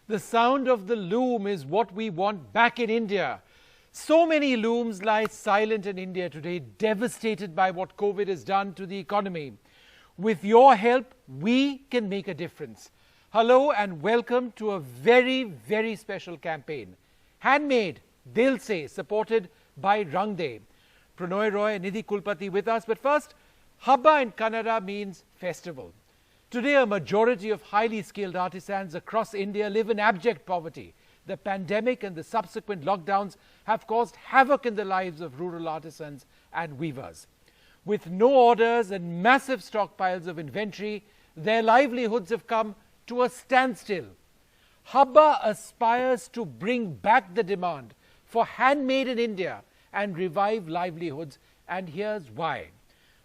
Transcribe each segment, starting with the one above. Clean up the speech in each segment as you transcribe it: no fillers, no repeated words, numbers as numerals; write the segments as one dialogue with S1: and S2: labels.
S1: The sound of the loom is what we want back in India. So many looms lie silent in India today, devastated by what COVID has done to the economy. With your help, we can make a difference. Hello and welcome to a very, very special campaign. Handmade, Dil Se, supported by Rang De. Pranoy Roy and Nidhi Kulpati with us. But first, Habba in Kannada means festival. Today, a majority of highly skilled artisans across India live in abject poverty. The pandemic and the subsequent lockdowns have caused havoc in the lives of rural artisans and weavers. With no orders and massive stockpiles of inventory, their livelihoods have come to a standstill. Habba aspires to bring back the demand for handmade in India and revive livelihoods, and here's why.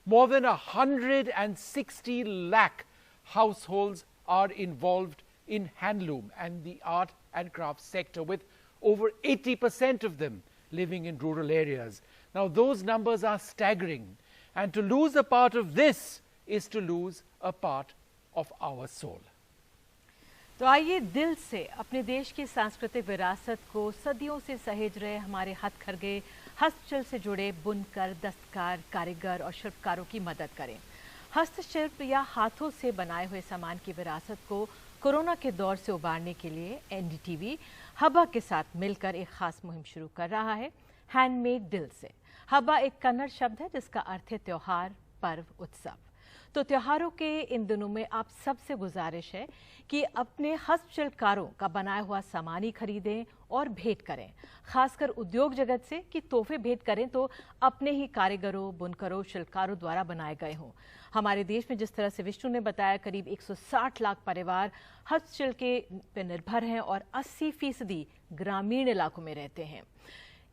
S1: More than 160 lakh households are involved in handloom and the art and crafts sector, with over 80% of them living in rural areas. Now, those numbers are staggering, and to lose a part of this is to lose a part of our soul.
S2: तो आइए दिल से अपने देश की सांस्कृतिक विरासत को सदियों से सहेज रहे हमारे हथकरघे हस्तशिल्प से जुड़े बुनकर, दस्तकार, कारीगर और शिल्पकारों की मदद करें। हस्तशिल्प या हाथों से बनाए हुए सामान की विरासत को कोरोना के दौर से उबारने के लिए एनडीटीवी हब्बा के साथ मिलकर एक खास मुहिम शुरू कर रहा है, हैंडमेड दिल से। हब्बा एक कन्नड़ शब्द है जिसका अर्थ है त्योहार, पर्व, उत्सव। तो त्योहारों के इन दिनों में आप सबसे गुजारिश है कि अपने हस्तशिल्पकारों का बनाया हुआ सामान ही खरीदें और भेंट करें। खासकर उद्योग जगत से कि तोहफे भेंट करें तो अपने ही कारीगरों, बुनकरों, शिल्पकारों द्वारा बनाए गए हों। हमारे देश में जिस तरह से विष्णु ने बताया, करीब 160 लाख परिवार हस्तशिल्प के पर निर्भर हैं और 80% ग्रामीण इलाकों में रहते हैं।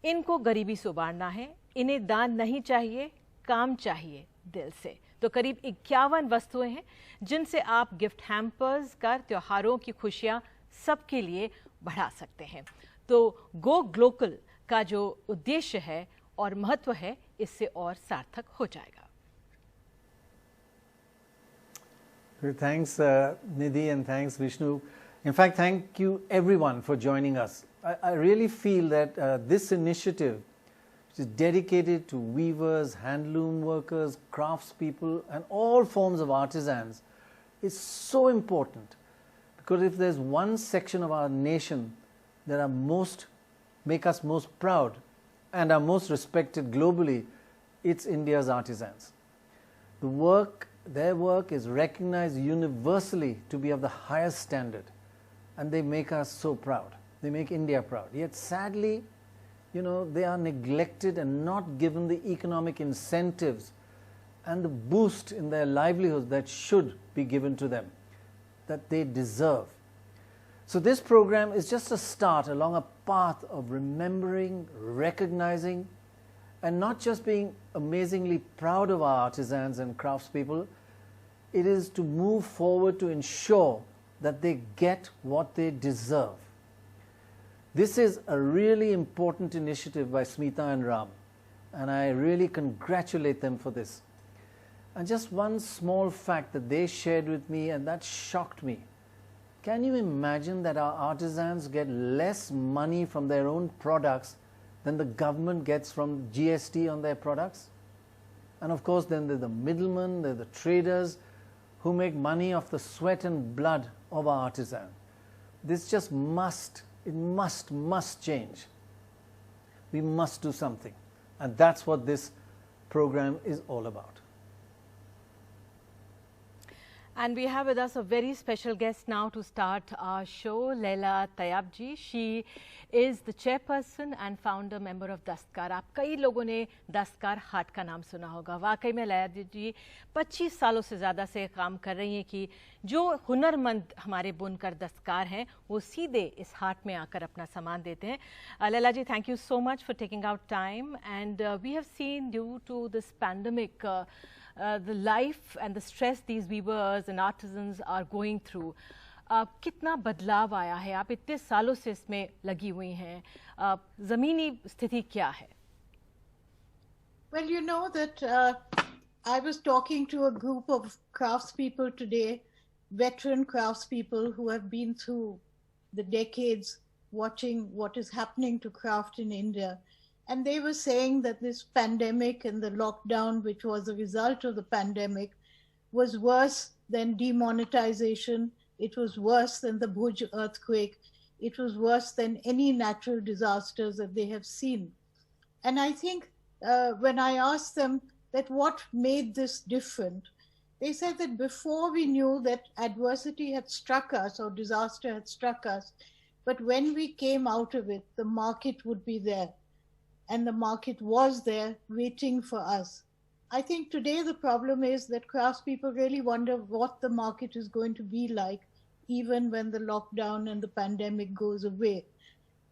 S2: इनको गरीबी से उबारना है। इन्हें दान नहीं चाहिए, काम चाहिए दिल से। तो करीब 51 वस्तुएं हैं जिनसे आप गिफ्ट हैम्पर्स कर त्योहारों की खुशियां सबके लिए बढ़ा सकते हैं। तो गो ग्लोकल का जो उद्देश्य है और महत्व है, इससे और सार्थक हो जाएगा।
S3: Thanks Nidhi, and thanks Vishnu. In fact, thank you everyone for joining us. I really feel that this initiative, which is dedicated to weavers, handloom workers, craftspeople and all forms of artisans, is so important, because if there's one section of our nation that make us most proud and are most respected globally, it's India's artisans. Their work is recognized universally to be of the highest standard, and they make us so proud. They make India proud. Yet sadly, they are neglected and not given the economic incentives and the boost in their livelihoods that should be given to them, that they deserve. So this program is just a start along a path of remembering, recognizing, and not just being amazingly proud of our artisans and craftspeople. It is to move forward to ensure that they get what they deserve. This is a really important initiative by Smita and Ram, and I really congratulate them for this. And just one small fact that they shared with me, and that shocked me. Can you imagine that our artisans get less money from their own products than the government gets from GST on their products? And of course, then there are the middlemen, there are the traders who make money off the sweat and blood of our artisan. this just must, it must change. We must do something. And that's what this program is all about.
S2: And we have with us a very special guest now to start our show, Laila Tayyab-ji. She is the chairperson and founder member of दस्तकार. आप कई लोगों ने दस्तकार हाट का नाम सुना होगा. वाकई में लाइला जी 25 सालों से ज़्यादा से काम कर रही हैं कि जो हुनरमंद हमारे बुनकर दस्तकार हैं वो सीधे इस हाट में आकर अपना सामान देते हैं. लाइला जी, thank you so much for taking out time, and we have seen due to this pandemic the life and the stress these weavers and artisans are going through. कितना बदलाव आया है? आप इतने सालों से इसमें लगी हुई हैं, ज़मीनी स्थिति क्या है?
S4: Well, you know that I was talking to a group of craftspeople today, veteran craftspeople who have been through the decades watching what is happening to craft in India. And they were saying that this pandemic and the lockdown, which was a result of the pandemic, was worse than demonetization. It was worse than the Bhuj earthquake. It was worse than any natural disasters that they have seen. And I think when I asked them that what made this different, they said that before we knew that adversity had struck us or disaster had struck us, but when we came out of it, the market would be there. And the market was there waiting for us. I think today the problem is that craftspeople really wonder what the market is going to be like even when the lockdown and the pandemic goes away,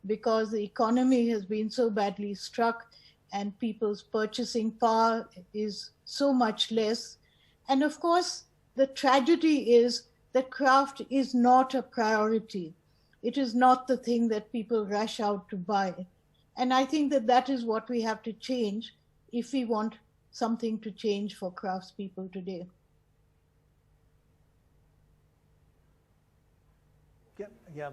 S4: because the economy has been so badly struck and people's purchasing power is so much less. And of course, the tragedy is that craft is not a priority. It is not the thing that people rush out to buy. And I think that that is what we have to change if we want something to change for craftspeople today.
S3: Yeah.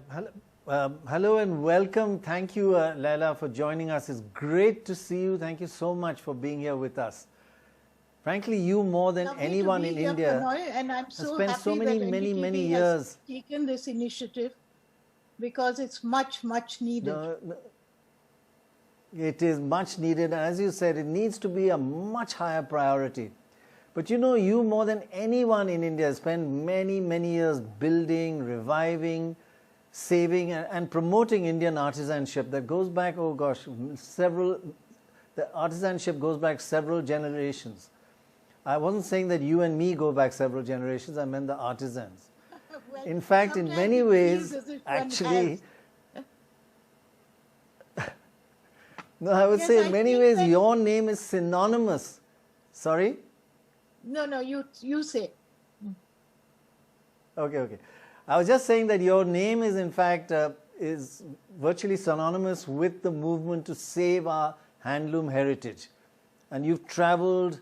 S3: Hello and welcome. Thank you, Laila, for joining us. It's great to see you. Thank you so much for being here with us. Frankly, you more than
S4: Lovely
S3: anyone
S4: to
S3: in
S4: be here,
S3: India
S4: Prannoy, and I'm so
S3: spent
S4: happy
S3: so many,
S4: that
S3: many
S4: NDTV
S3: years.
S4: has taken this initiative because it's much needed.
S3: No, it is much needed. As you said, it needs to be a much higher priority. But you know, you more than anyone in India spent many years building, reviving, saving and promoting Indian artisanship that goes back, oh gosh, the artisanship goes back several generations. I wasn't saying that you and me go back several generations, I meant the artisans.
S4: Well,
S3: in fact, in many
S4: sometimes it
S3: ways,
S4: feels as if one
S3: actually,
S4: has.
S3: no, I would
S4: Yes,
S3: say
S4: I
S3: in many
S4: think
S3: ways
S4: that-
S3: your name is synonymous. Sorry?
S4: No, you say.
S3: Okay. I was just saying that your name is in fact is virtually synonymous with the movement to save our handloom heritage. And you've traveled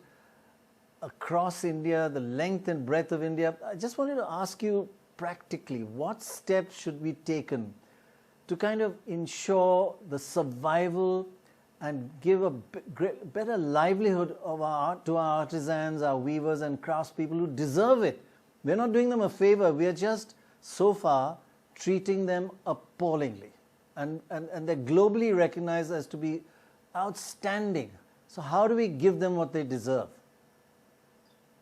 S3: across India, the length and breadth of India. I just wanted to ask you practically, what steps should be taken to kind of ensure the survival and give a better livelihood of to our artisans, our weavers and craftspeople who deserve it? We're not doing them a favor. We are just so far treating them appallingly. And they're globally recognized as to be outstanding. So how do we give them what they deserve?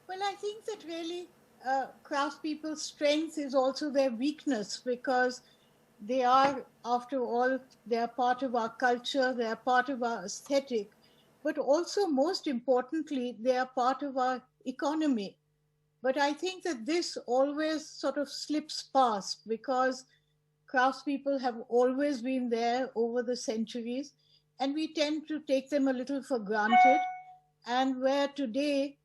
S4: Well, I think that really craftspeople's strength is also their weakness, because they are, after all, they are part of our culture, they are part of our aesthetic, but also most importantly, they are part of our economy. But I think that this always sort of slips past, because craftspeople have always been there over the centuries, and we tend to take them a little for granted. And where today,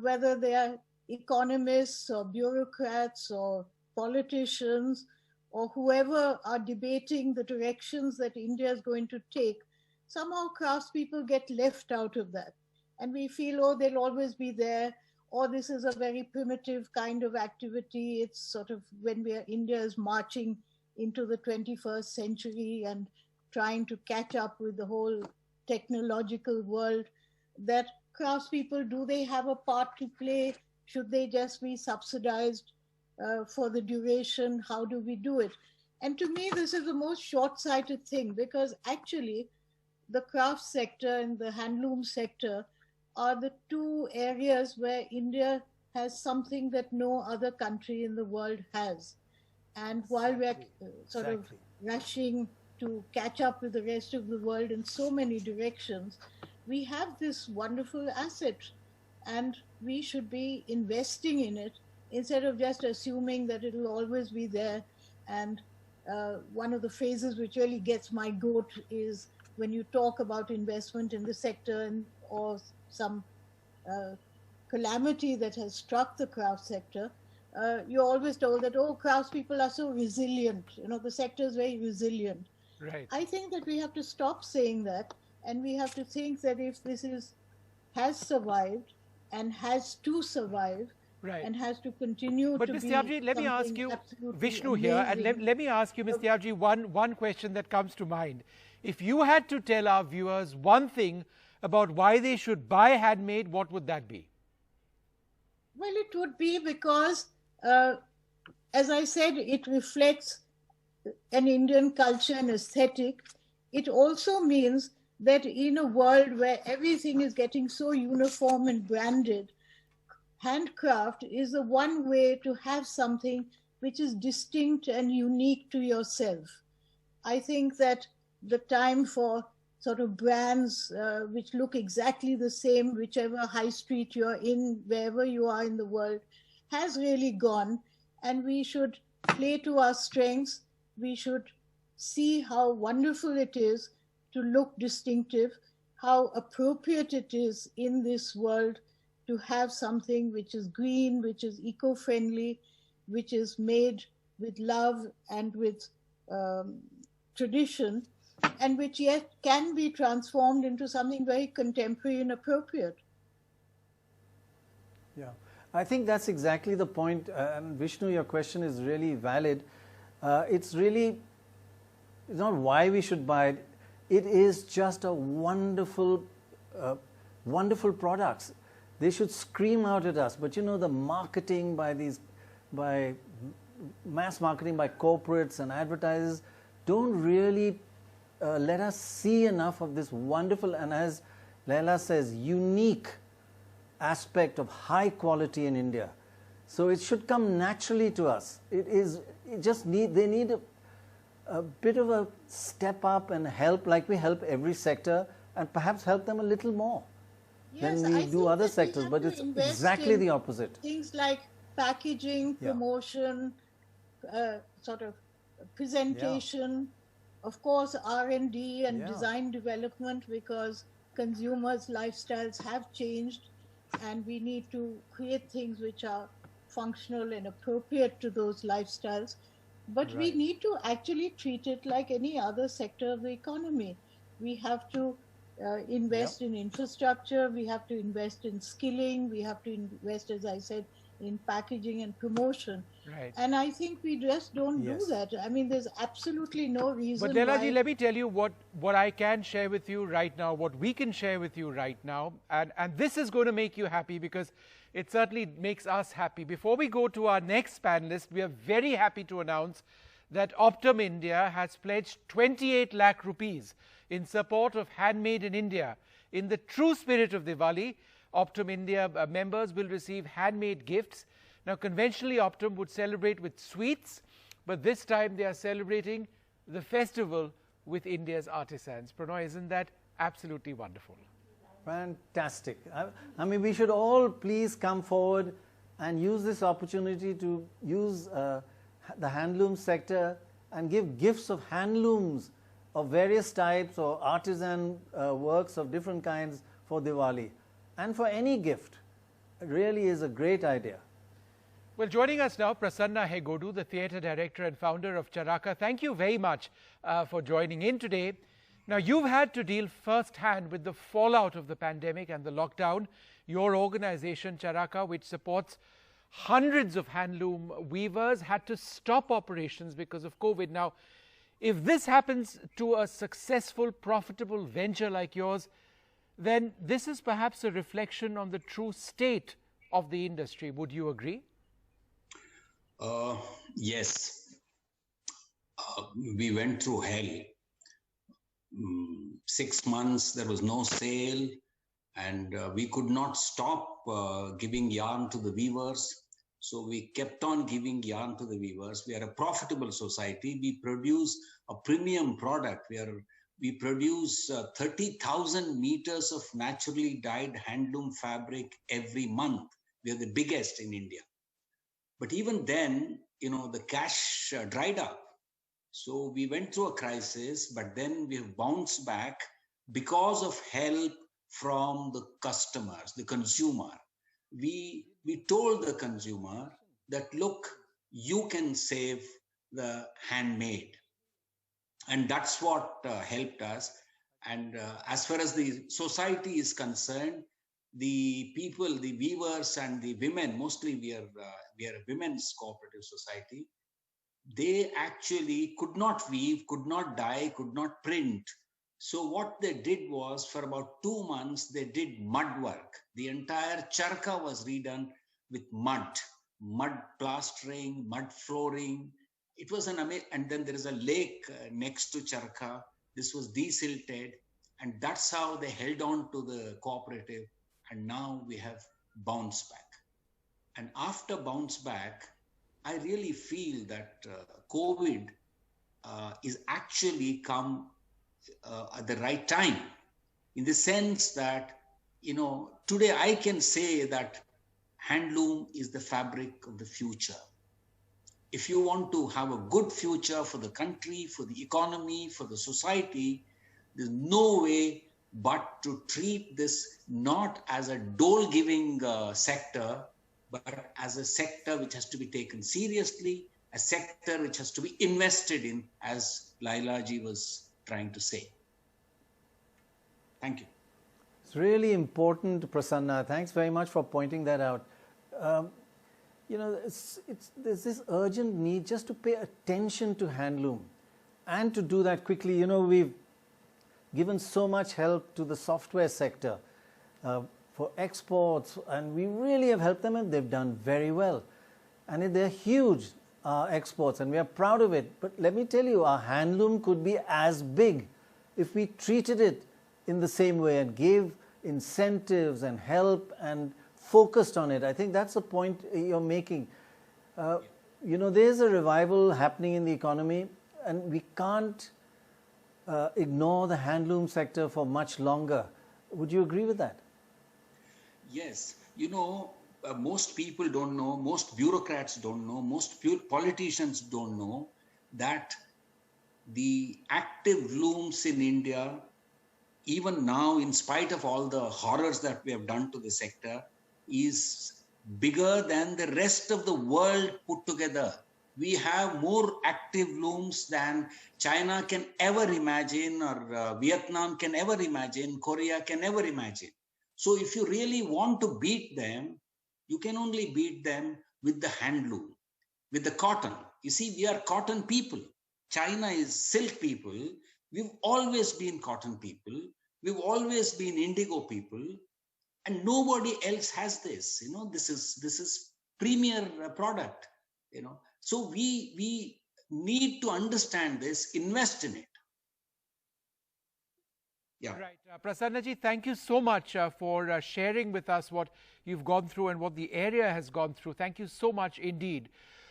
S4: whether they are economists or bureaucrats or politicians or whoever are debating the directions that India is going to take, somehow craftspeople get left out of that. And we feel, oh, they'll always be there, or this is a very primitive kind of activity. It's sort of when India is marching into the 21st century and trying to catch up with the whole technological world, that craftspeople, do they have a part to play? Should they just be subsidized for the duration? How do we do it? And to me, this is the most short-sighted thing, because actually the craft sector and the handloom sector are the two areas where India has something that no other country in the world has. And while we're sort of rushing to catch up with the rest of the world in so many directions, we have this wonderful asset, and we should be investing in it instead of just assuming that it will always be there. And one of the phrases which really gets my goat is when you talk about investment in the sector or some calamity that has struck the craft sector, you're always told that, oh, craftspeople are so resilient. You know, the sector is very resilient.
S1: Right.
S4: I think that we have to stop saying that, and we have to think that if this has survived and has to survive,
S1: Right.
S4: and has to continue
S1: but
S4: to
S1: Ms.
S4: be
S1: Tyabji, let me ask you, Vishnu here, and let me ask you, Ms. Tyabji, one question that comes to mind. If you had to tell our viewers one thing about why they should buy handmade, what would that be?
S4: Well, it would be because, as I said, it reflects an Indian culture and aesthetic. It also means that in a world where everything is getting so uniform and branded, handcraft is the one way to have something which is distinct and unique to yourself. I think that the time for sort of brands which look exactly the same, whichever high street you're in, wherever you are in the world, has really gone. And we should play to our strengths. We should see how wonderful it is to look distinctive, how appropriate it is in this world to have something which is green, which is eco-friendly, which is made with love and with tradition, and which yet can be transformed into something very contemporary and appropriate.
S3: Yeah, I think that's exactly the point. And Vishnu, your question is really valid. It's not why we should buy it. It is just a wonderful, wonderful products. They should scream out at us. But you know, the marketing by mass marketing by corporates and advertisers don't really let us see enough of this wonderful, and as Leila says, unique aspect of high quality in India. So it should come naturally to us. They need a bit of a step up and help, like we help every sector, and perhaps help them a little more than we do other sectors, but it's exactly the opposite.
S4: Things like packaging, promotion, sort of presentation, of course R&D and design development, because consumers' lifestyles have changed and we need to create things which are functional and appropriate to those lifestyles. But we need to actually treat it like any other sector of the economy. We have to invest in infrastructure, we have to invest in skilling, we have to invest, as I said, in packaging and promotion.
S1: Right.
S4: And I think we just don't do that. I mean, there's absolutely no reason.
S1: But Leila ji, let me tell you what I can share with you right now, what we can share with you right now. And this is going to make you happy, because it certainly makes us happy. Before we go to our next panelist, we are very happy to announce that Optum India has pledged 28 lakh rupees in support of Handmade in India. In the true spirit of Diwali, Optum India members will receive handmade gifts. Now, conventionally, Optum would celebrate with sweets, but this time they are celebrating the festival with India's artisans. Prannoy, isn't that absolutely wonderful?
S3: Fantastic. I mean, we should all please come forward and use this opportunity to use the handloom sector and give gifts of handlooms of various types or artisan works of different kinds for Diwali. And for any gift, it really is a great idea.
S1: Well, joining us now, Prasanna Hegodu, the theatre director and founder of Charaka. Thank you very much for joining in today. Now, you've had to deal firsthand with the fallout of the pandemic and the lockdown. Your organization, Charaka, which supports hundreds of handloom weavers, had to stop operations because of COVID. Now, if this happens to a successful, profitable venture like yours, then this is perhaps a reflection on the true state of the industry. Would you agree?
S5: Yes. we went through hell. 6 months, there was no sale, and we could not stop giving yarn to the weavers. So we kept on giving yarn to the weavers. We are a profitable society. We produce a premium product. We produce 30,000 meters of naturally dyed handloom fabric every month. We are the biggest in India. But even then, the cash dried up. So we went through a crisis, but then we have bounced back because of help from the customers, the consumer. We told the consumer that, look, you can save the handmade. And that's what helped us. And as far as the society is concerned, the people, the weavers and the women, mostly we are a women's cooperative society, they actually could not weave, could not dye, could not print. So what they did was, for about 2 months, they did mud work. The entire charka was redone with mud plastering, mud flooring. It was an amazing, and then there is a lake next to charka. This was desilted, and that's how they held on to the cooperative. And now we have bounced back. And after bounce back, I really feel that COVID is actually come at the right time, in the sense that, today I can say that handloom is the fabric of the future. If you want to have a good future for the country, for the economy, for the society, there's no way but to treat this not as a dole-giving sector, but as a sector which has to be taken seriously, a sector which has to be invested in, as Laila ji was trying to say. Thank you.
S3: It's really important, Prasanna. Thanks very much for pointing that out. There's this urgent need just to pay attention to handloom, and to do that quickly. We've given so much help to the software sector for exports, and we really have helped them, and they've done very well. And they're huge exports, and we are proud of it. But let me tell you, our handloom could be as big if we treated it in the same way and gave incentives and help and focused on it. I think that's the point you're making. There's a revival happening in the economy, and we can't ignore the handloom sector for much longer. Would you agree with that?
S5: Yes. Most people don't know, most bureaucrats don't know, most politicians don't know that the active looms in India, even now, in spite of all the horrors that we have done to the sector, is bigger than the rest of the world put together. We have more active looms than China can ever imagine, or Vietnam can ever imagine, Korea can ever imagine. So if you really want to beat them, you can only beat them with the handloom, with the cotton. You see, we are cotton people. China is silk people. We've always been cotton people. We've always been indigo people. And nobody else has this. This is premier product. So we need to understand this, invest in it. Yeah.
S1: Right. Prasanna ji, thank you so much for sharing with us what you've gone through and what the area has gone through. Thank you so much indeed.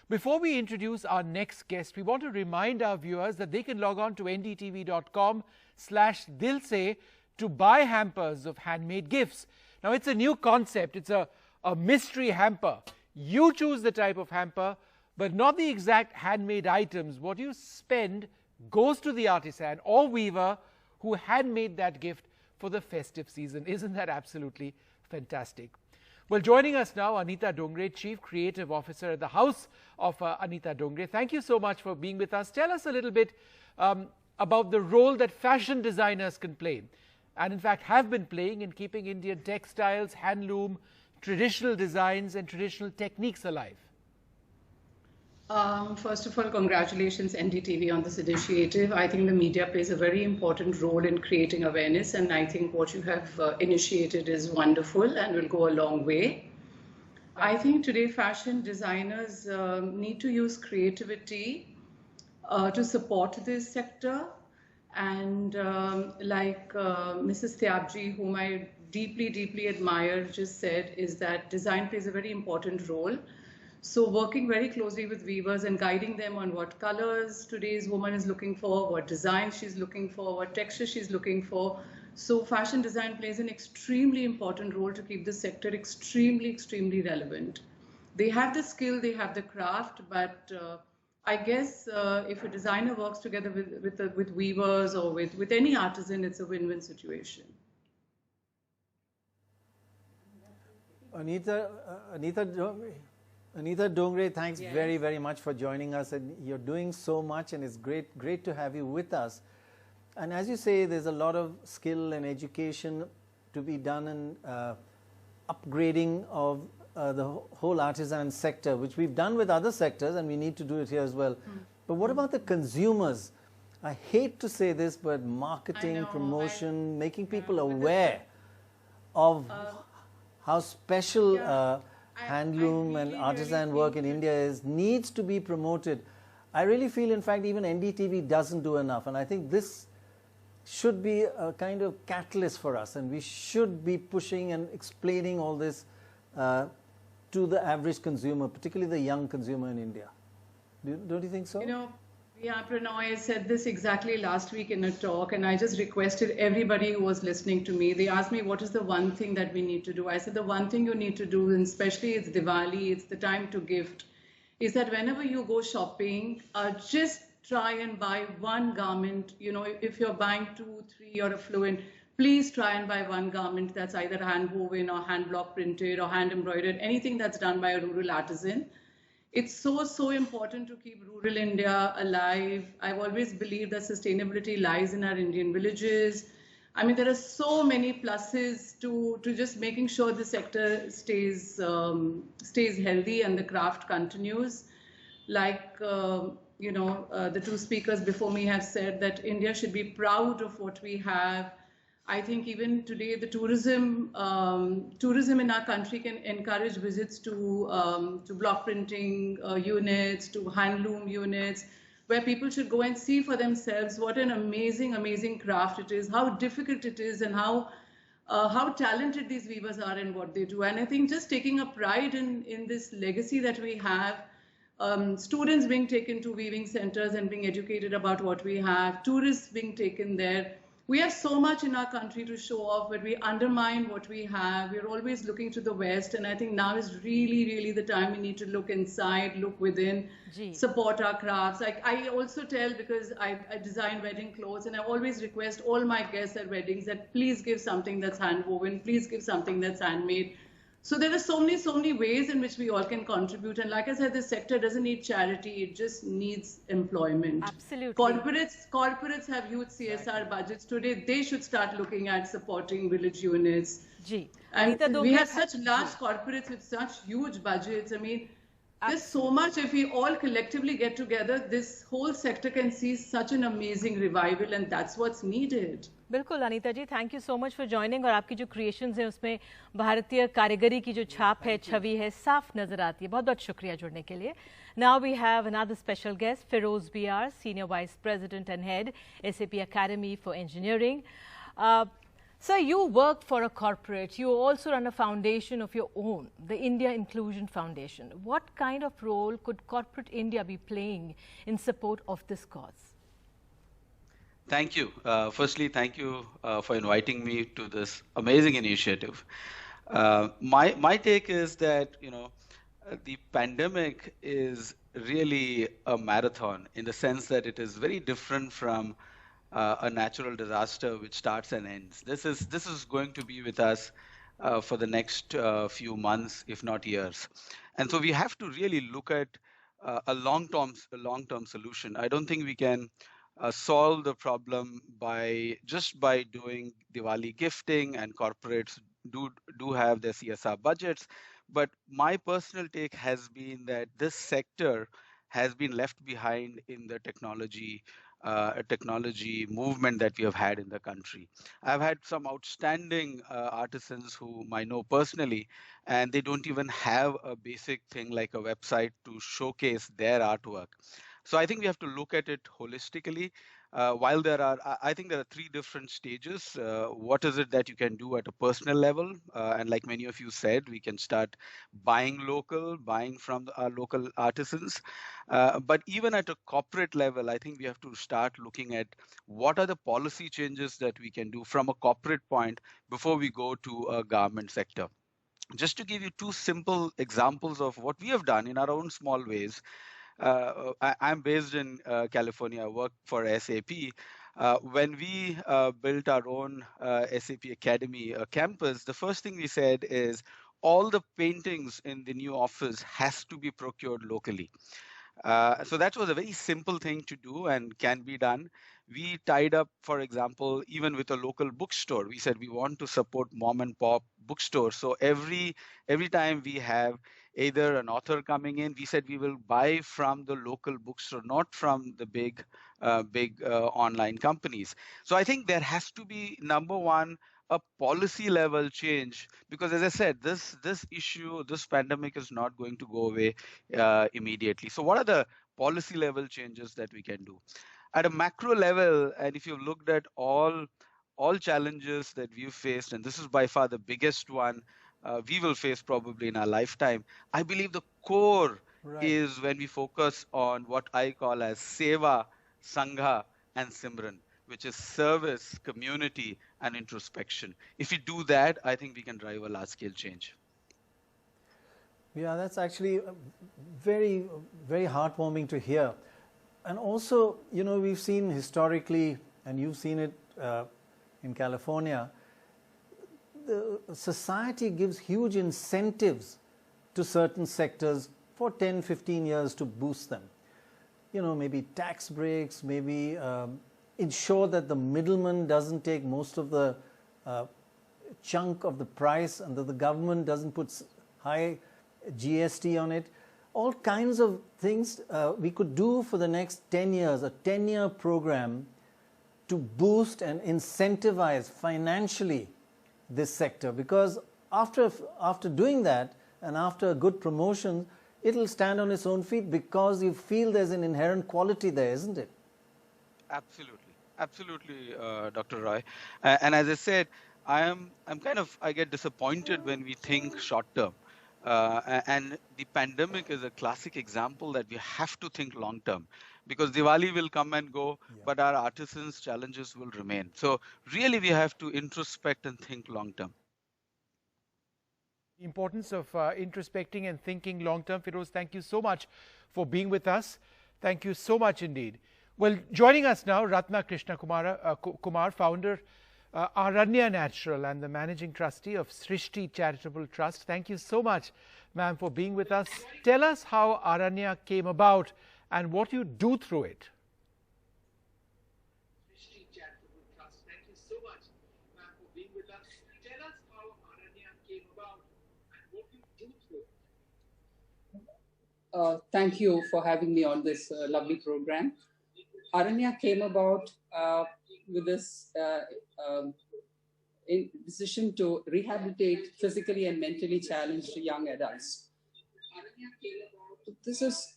S1: Before we introduce our next guest, we want to remind our viewers that they can log on to ndtv.com/Dilse to buy hampers of handmade gifts. Now, it's a new concept. It's a mystery hamper. You choose the type of hamper, but not the exact handmade items. What you spend goes to the artisan or weaver who handmade that gift for the festive season. Isn't that absolutely fantastic? Well, joining us now, Anita Dongre, Chief Creative Officer at the House of Anita Dongre. Thank you so much for being with us. Tell us a little bit about the role that fashion designers can play, and in fact have been playing, in keeping Indian textiles, handloom, traditional designs and traditional techniques alive.
S6: First of all, congratulations NDTV on this initiative. I think the media plays a very important role in creating awareness, and I think what you have initiated is wonderful and will go a long way. I think today fashion designers need to use creativity to support this sector. And like Mrs. Tyabji, whom I deeply, deeply admire, just said, is that design plays a very important role. So working very closely with weavers and guiding them on what colors today's woman is looking for, what design she's looking for, what texture she's looking for. So fashion design plays an extremely important role to keep this sector extremely, extremely relevant. They have the skill, they have the craft, but I guess if a designer works together with weavers or with any artisan, it's a win-win situation.
S3: Anita Dongre, thanks very, very much for joining us. And you're doing so much, and it's great to have you with us. And as you say, there's a lot of skill and education to be done in upgrading of the whole artisan sector, which we've done with other sectors, and we need to do it here as well. But what about the consumers? I hate to say this, but marketing, promotion, making people aware of how special handloom and artisan work in India is, needs to be promoted. I really feel, in fact, even NDTV doesn't do enough, and I think this should be a kind of catalyst for us, and we should be pushing and explaining all this to the average consumer, particularly the young consumer in India. Don't you think so?
S6: You know, yeah, Pranoy, I said this exactly last week in a talk, and I just requested everybody who was listening to me. They asked me, what is the one thing that we need to do? I said, the one thing you need to do, and especially it's Diwali, it's the time to gift, is that whenever you go shopping, just try and buy one garment. You know, if you're buying 2, 3 or affluent, please try and buy one garment that's either hand woven or hand block printed or hand embroidered, anything that's done by a rural artisan. It's so important to keep rural India alive. I've always believed that sustainability lies in our Indian villages. I mean, there are so many pluses to just making sure the sector stays healthy and the craft continues. Like, you know, the two speakers before me have said that India should be proud of what we have. I think even today the tourism in our country can encourage visits to block printing units, to handloom units, where people should go and see for themselves what an amazing craft it is, how difficult it is, and how talented these weavers are in what they do. And I think just taking a pride in this legacy that we have, students being taken to weaving centers and being educated about what we have, tourists being taken there. We have so much in our country to show off, but we undermine what we have. We're always looking to the West, and I think now is really the time we need to look inside, look within, support our crafts. I also tell, because I design wedding clothes, and I always request all my guests at weddings that please give something that's hand-woven, please give something that's handmade. So there are so many ways in which we all can contribute. And like I said, this sector doesn't need charity, it just needs employment.
S2: Absolutely.
S6: Corporates have huge CSR budgets. Today, they should start looking at supporting village units. And we have such large corporates with such huge budgets. I mean, there's so much. If we all collectively get together, this whole sector can see such an amazing revival, and that's what's needed.
S2: बिल्कुल Anita ji, thank you so much for joining. और आपकी जो creations हैं उसमें भारतीय कारीगरी की जो छाप है, छवि है, साफ नजर आती है। बहुत बहुत शुक्रिया जुड़ने के लिए। Now we have another special guest, Firoz BR, senior vice president and head SAP Academy for Engineering. Sir, you work for a corporate. You also run a foundation of your own, the India Inclusion Foundation. What kind of role could corporate India be playing in support of this cause?
S7: Thank you. Firstly, thank you for inviting me to this amazing initiative. My take is that, you know, the pandemic is really a marathon in the sense that it is very different from a natural disaster which starts and ends. This is going to be with us for the next few months, if not years. And so we have to really look at a long-term solution. I don't think we can solve the problem by doing Diwali gifting, and corporates do have their CSR budgets. But my personal take has been that this sector has been left behind in the technology movement that we have had in the country. I've had some outstanding artisans whom I know personally, and they don't even have a basic thing like a website to showcase their artwork. So I think we have to look at it holistically. While I think there are three different stages. What is it that you can do at a personal level? And like many of you said, we can start buying local, buying from our local artisans. But even at a corporate level, I think we have to start looking at what are the policy changes that we can do from a corporate point before we go to a government sector. Just to give you two simple examples of what we have done in our own small ways. I'm based in California. I work for SAP. When we built our own SAP Academy campus, the first thing we said is all the paintings in the new office has to be procured locally. So that was a very simple thing to do and can be done. We tied up, for example, even with a local bookstore. We said we want to support mom and pop bookstores. So every time we have either an author coming in, we said we will buy from the local bookstore, not from the big online companies. So I think there has to be, number one, a policy level change, because as I said, this issue, this pandemic is not going to go away immediately. So what are the policy level changes that we can do at a macro level? And if you've looked at all challenges that we've faced, and this is by far the biggest one we will face probably in our lifetime, I believe the core is when we focus on what I call as Seva, Sangha, and Simran, which is service, community, and introspection. If we do that, I think we can drive a large-scale change.
S3: Yeah, that's actually very, very heartwarming to hear. And also, you know, we've seen historically, and you've seen it in California, the society gives huge incentives to certain sectors for 10, 15 years to boost them. You know, maybe tax breaks, maybe ensure that the middleman doesn't take most of the chunk of the price, and that the government doesn't put high GST on it. All kinds of things we could do for the next 10 years, a 10-year program to boost and incentivize financially this sector, because after doing that and after a good promotion, it'll stand on its own feet, because you feel there's an inherent quality there, isn't it?
S7: Absolutely, Dr. Roy. And as I said, I get disappointed when we think short term. And the pandemic is a classic example that we have to think long term, because Diwali will come and go, but our artisans' challenges will remain. So really we have to introspect and think long term.
S1: The importance of introspecting and thinking long term. Feroze, thank you so much for being with us. Thank you so much indeed. Well, joining us now, Ratna Krishna Kumar, founder Aranya Natural and the managing trustee of Srishti Charitable Trust. Thank you so much, ma'am, for being with us. Tell us how Aranya came about and what you do through it.
S8: Srishti Charitable Trust. Thank you so much, ma'am, for being with us. Tell us how Aranya came about and what you do through it.
S9: Thank you for having me on this lovely program. Aranya came about with this decision to rehabilitate physically and mentally challenged young adults. This is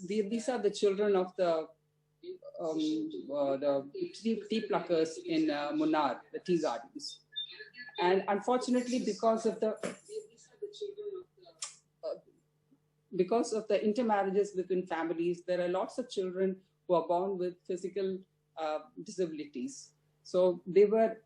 S9: these are the children of the tea pluckers in Munnar, the tea gardens, and unfortunately, because of the intermarriages within families, there are lots of children who are born with physical disabilities. So they were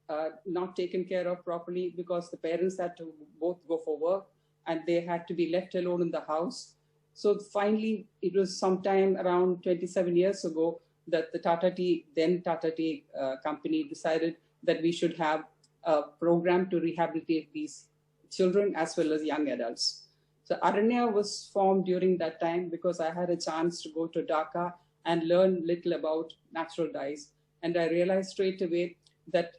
S9: not taken care of properly, because the parents had to both go for work and they had to be left alone in the house. So finally, it was sometime around 27 years ago that the Tata Tea company decided that we should have a program to rehabilitate these children as well as young adults. So Aranya was formed during that time because I had a chance to go to Dhaka and learn little about natural dyes. And I realized straight away that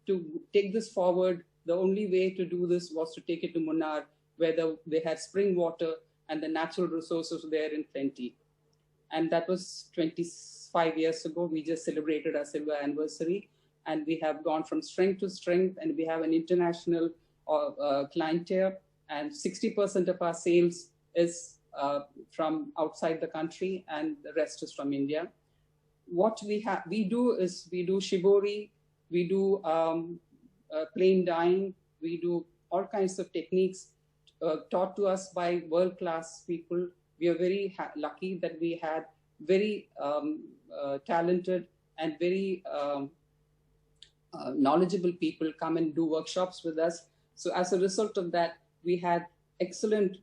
S9: to take this forward, the only way to do this was to take it to Munnar, where they had spring water and the natural resources were there in plenty. And that was 25 years ago. We just celebrated our silver anniversary, and we have gone from strength to strength, and we have an international clientele, and 60% of our sales is from outside the country, and the rest is from India. What we do is we do shibori, we do plain dyeing, we do all kinds of techniques taught to us by world-class people. We are very lucky that we had very talented and very knowledgeable people come and do workshops with us. So as a result of that, we had excellent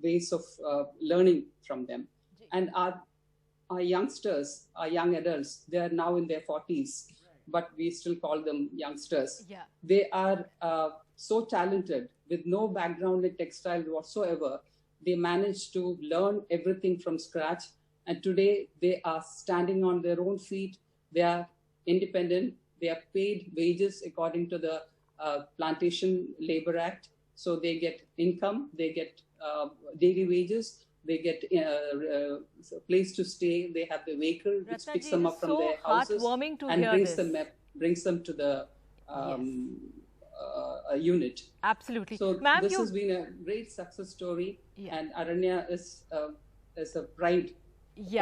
S9: ways of learning from them. And our youngsters, our young adults, they are now in their 40s, but we still call them youngsters.
S2: Yeah.
S9: They are so talented with no background in textile whatsoever. They managed to learn everything from scratch. And today they are standing on their own feet. They are independent. They are paid wages according to the Plantation Labor Act. So they get income, they get daily wages, they get a place to stay, they have the vehicle which
S2: Ratna
S9: picks
S2: ji,
S9: them
S2: it
S9: up
S2: is
S9: from
S2: so
S9: their houses
S2: heartwarming to
S9: and
S2: hear
S9: brings them to the unit.
S2: Absolutely.
S9: So
S2: Ma'am,
S9: this has been a great success story, and Aranya is a pride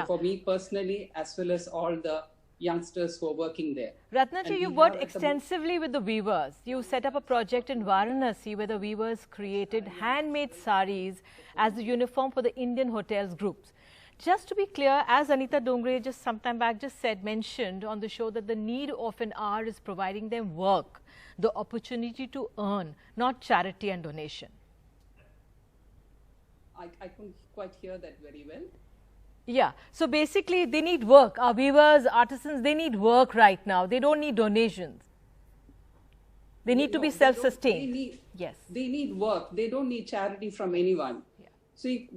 S9: for me personally, as well as all the youngsters who are working there.
S2: Ratna ji, you worked extensively with the weavers. You set up a project in Varanasi where the weavers created handmade saris as the uniform for the Indian hotels groups. Just to be clear, as Anita Dongre just some time back mentioned on the show, that the need of an hour is providing them work, the opportunity to earn, not charity and donation.
S9: I couldn't quite hear that very well.
S2: Yeah, so basically they need work. Our weavers, artisans, they need work right now. They don't need donations. They need to be self-sustained. Yes.
S9: They need work. They don't need charity from anyone. Yeah. See,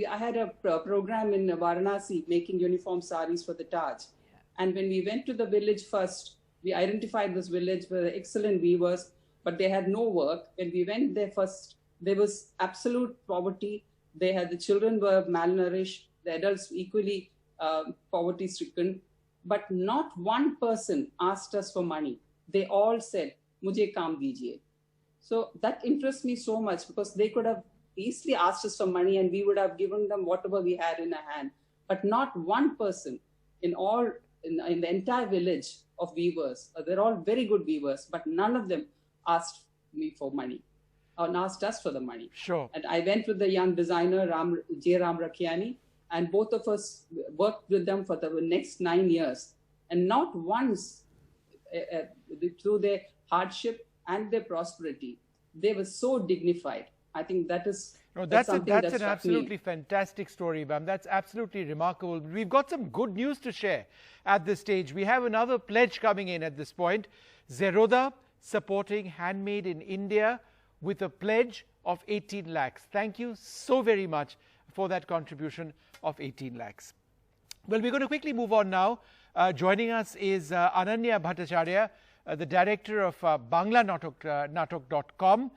S9: I had a program in Varanasi making uniform saris for the Taj. Yeah. And when we went to the village first, we identified this village with excellent weavers, but they had no work. When we went there first, there was absolute poverty. The children were malnourished, the adults equally poverty-stricken, but not one person asked us for money. They all said, "Mujhe kaam dijiye." So that interests me so much, because they could have easily asked us for money and we would have given them whatever we had in our hand. But not one person in the entire village of weavers, they're all very good weavers, but none of them asked me for money. And asked us for the money.
S1: Sure.
S9: And I went with the young designer, J. Ram Rakhiani, and both of us worked with them for the next 9 years. And not once, through their hardship and their prosperity, they were so dignified. I think that is
S1: that's an absolutely fantastic story, ma'am. That's absolutely remarkable. We've got some good news to share at this stage. We have another pledge coming in at this point. Zerodha supporting handmade in India with a pledge of 18 lakhs. Thank you so very much for that contribution of 18 lakhs. Well, we're going to quickly move on now. Joining us is Ananya Bhattacharya, the director of BanglaNatok.com.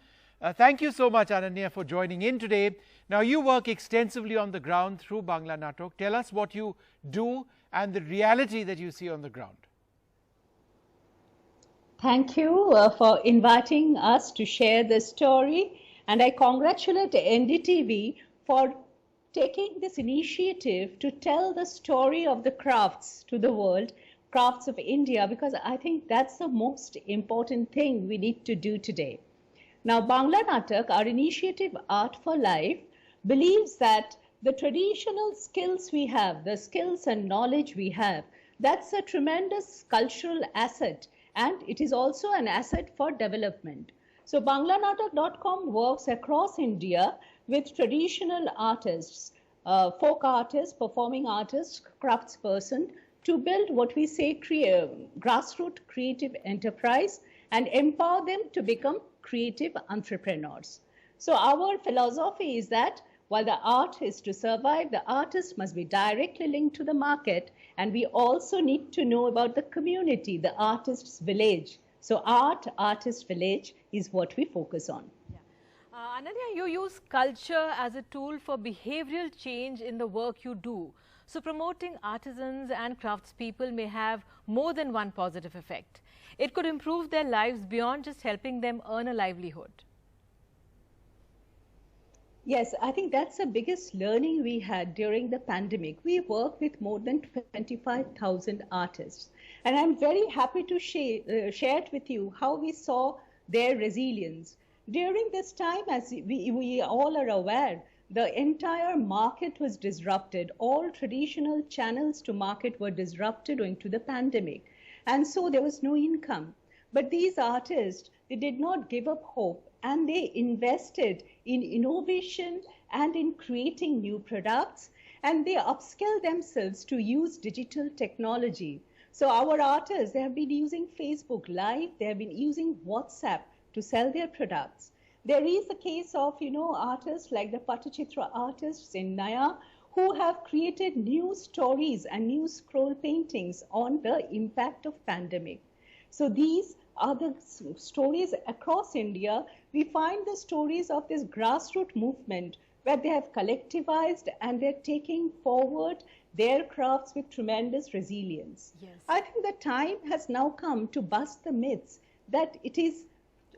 S1: Thank you so much, Ananya, for joining in today. Now, you work extensively on the ground through Bangla Natok. Tell us what you do and the reality that you see on the ground.
S10: Thank you for inviting us to share this story, and I congratulate NDTV for taking this initiative to tell the story of the crafts to the world, crafts of India, because I think that's the most important thing we need to do today. Now, Bangla Natak, our initiative Art for Life, believes that the traditional skills we have, the skills and knowledge we have, that's a tremendous cultural asset. And it is also an asset for development. So BanglaNatok.com works across India with traditional artists, folk artists, performing artists, craftsperson, to build what we say grassroots creative enterprise and empower them to become creative entrepreneurs. So our philosophy is that while the art is to survive, the artist must be directly linked to the market, and we also need to know about the community, the artist's village. So artist village is what we focus on.
S2: Yeah. Ananya, you use culture as a tool for behavioral change in the work you do. So promoting artisans and craftspeople may have more than one positive effect. It could improve their lives beyond just helping them earn a livelihood.
S10: Yes, I think that's the biggest learning we had during the pandemic. We worked with more than 25,000 artists. And I'm very happy to share it with you how we saw their resilience. During this time, as we all are aware, the entire market was disrupted. All traditional channels to market were disrupted owing to the pandemic. And so there was no income. But these artists, they did not give up hope, and they invested in innovation and in creating new products, and they upskill themselves to use digital technology. So our artists, they have been using Facebook Live, they have been using WhatsApp to sell their products. There is a case of, artists like the Patachitra artists in Naya who have created new stories and new scroll paintings on the impact of pandemic. So these are the stories across India. We find the stories of this grassroots movement where they have collectivized and they're taking forward their crafts with tremendous resilience.
S2: Yes.
S10: I think the time has now come to bust the myths that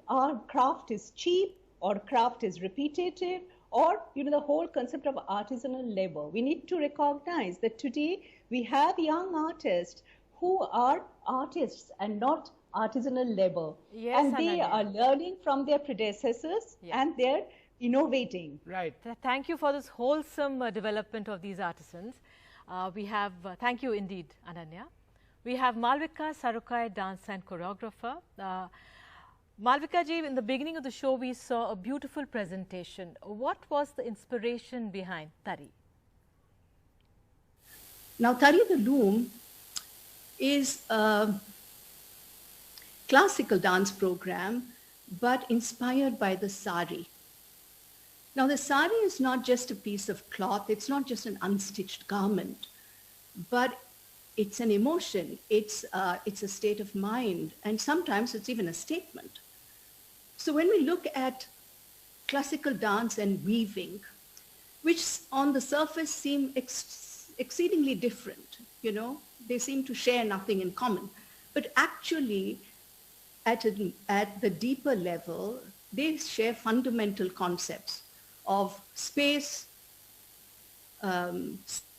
S10: our craft is cheap or craft is repetitive, or the whole concept of artisanal labor. We need to recognize that today we have young artists who are artists and not artisanal labor.
S2: Yes,
S10: and they
S2: Ananya.
S10: are learning from their predecessors and they're innovating.
S1: Right.
S2: Thank you for this wholesome development of these artisans. We have, thank you indeed, Ananya. We have Malvika Sarukai, dancer and choreographer. Malvika ji, in the beginning of the show, we saw a beautiful presentation. What was the inspiration behind Tari?
S11: Now, Tari the Loom is a classical dance program, but inspired by the sari. Now, the sari is not just a piece of cloth. It's not just an unstitched garment, but it's an emotion. It's a state of mind. And sometimes it's even a statement. So when we look at classical dance and weaving, which on the surface seem exceedingly different, they seem to share nothing in common. But actually, at the deeper level, they share fundamental concepts of space,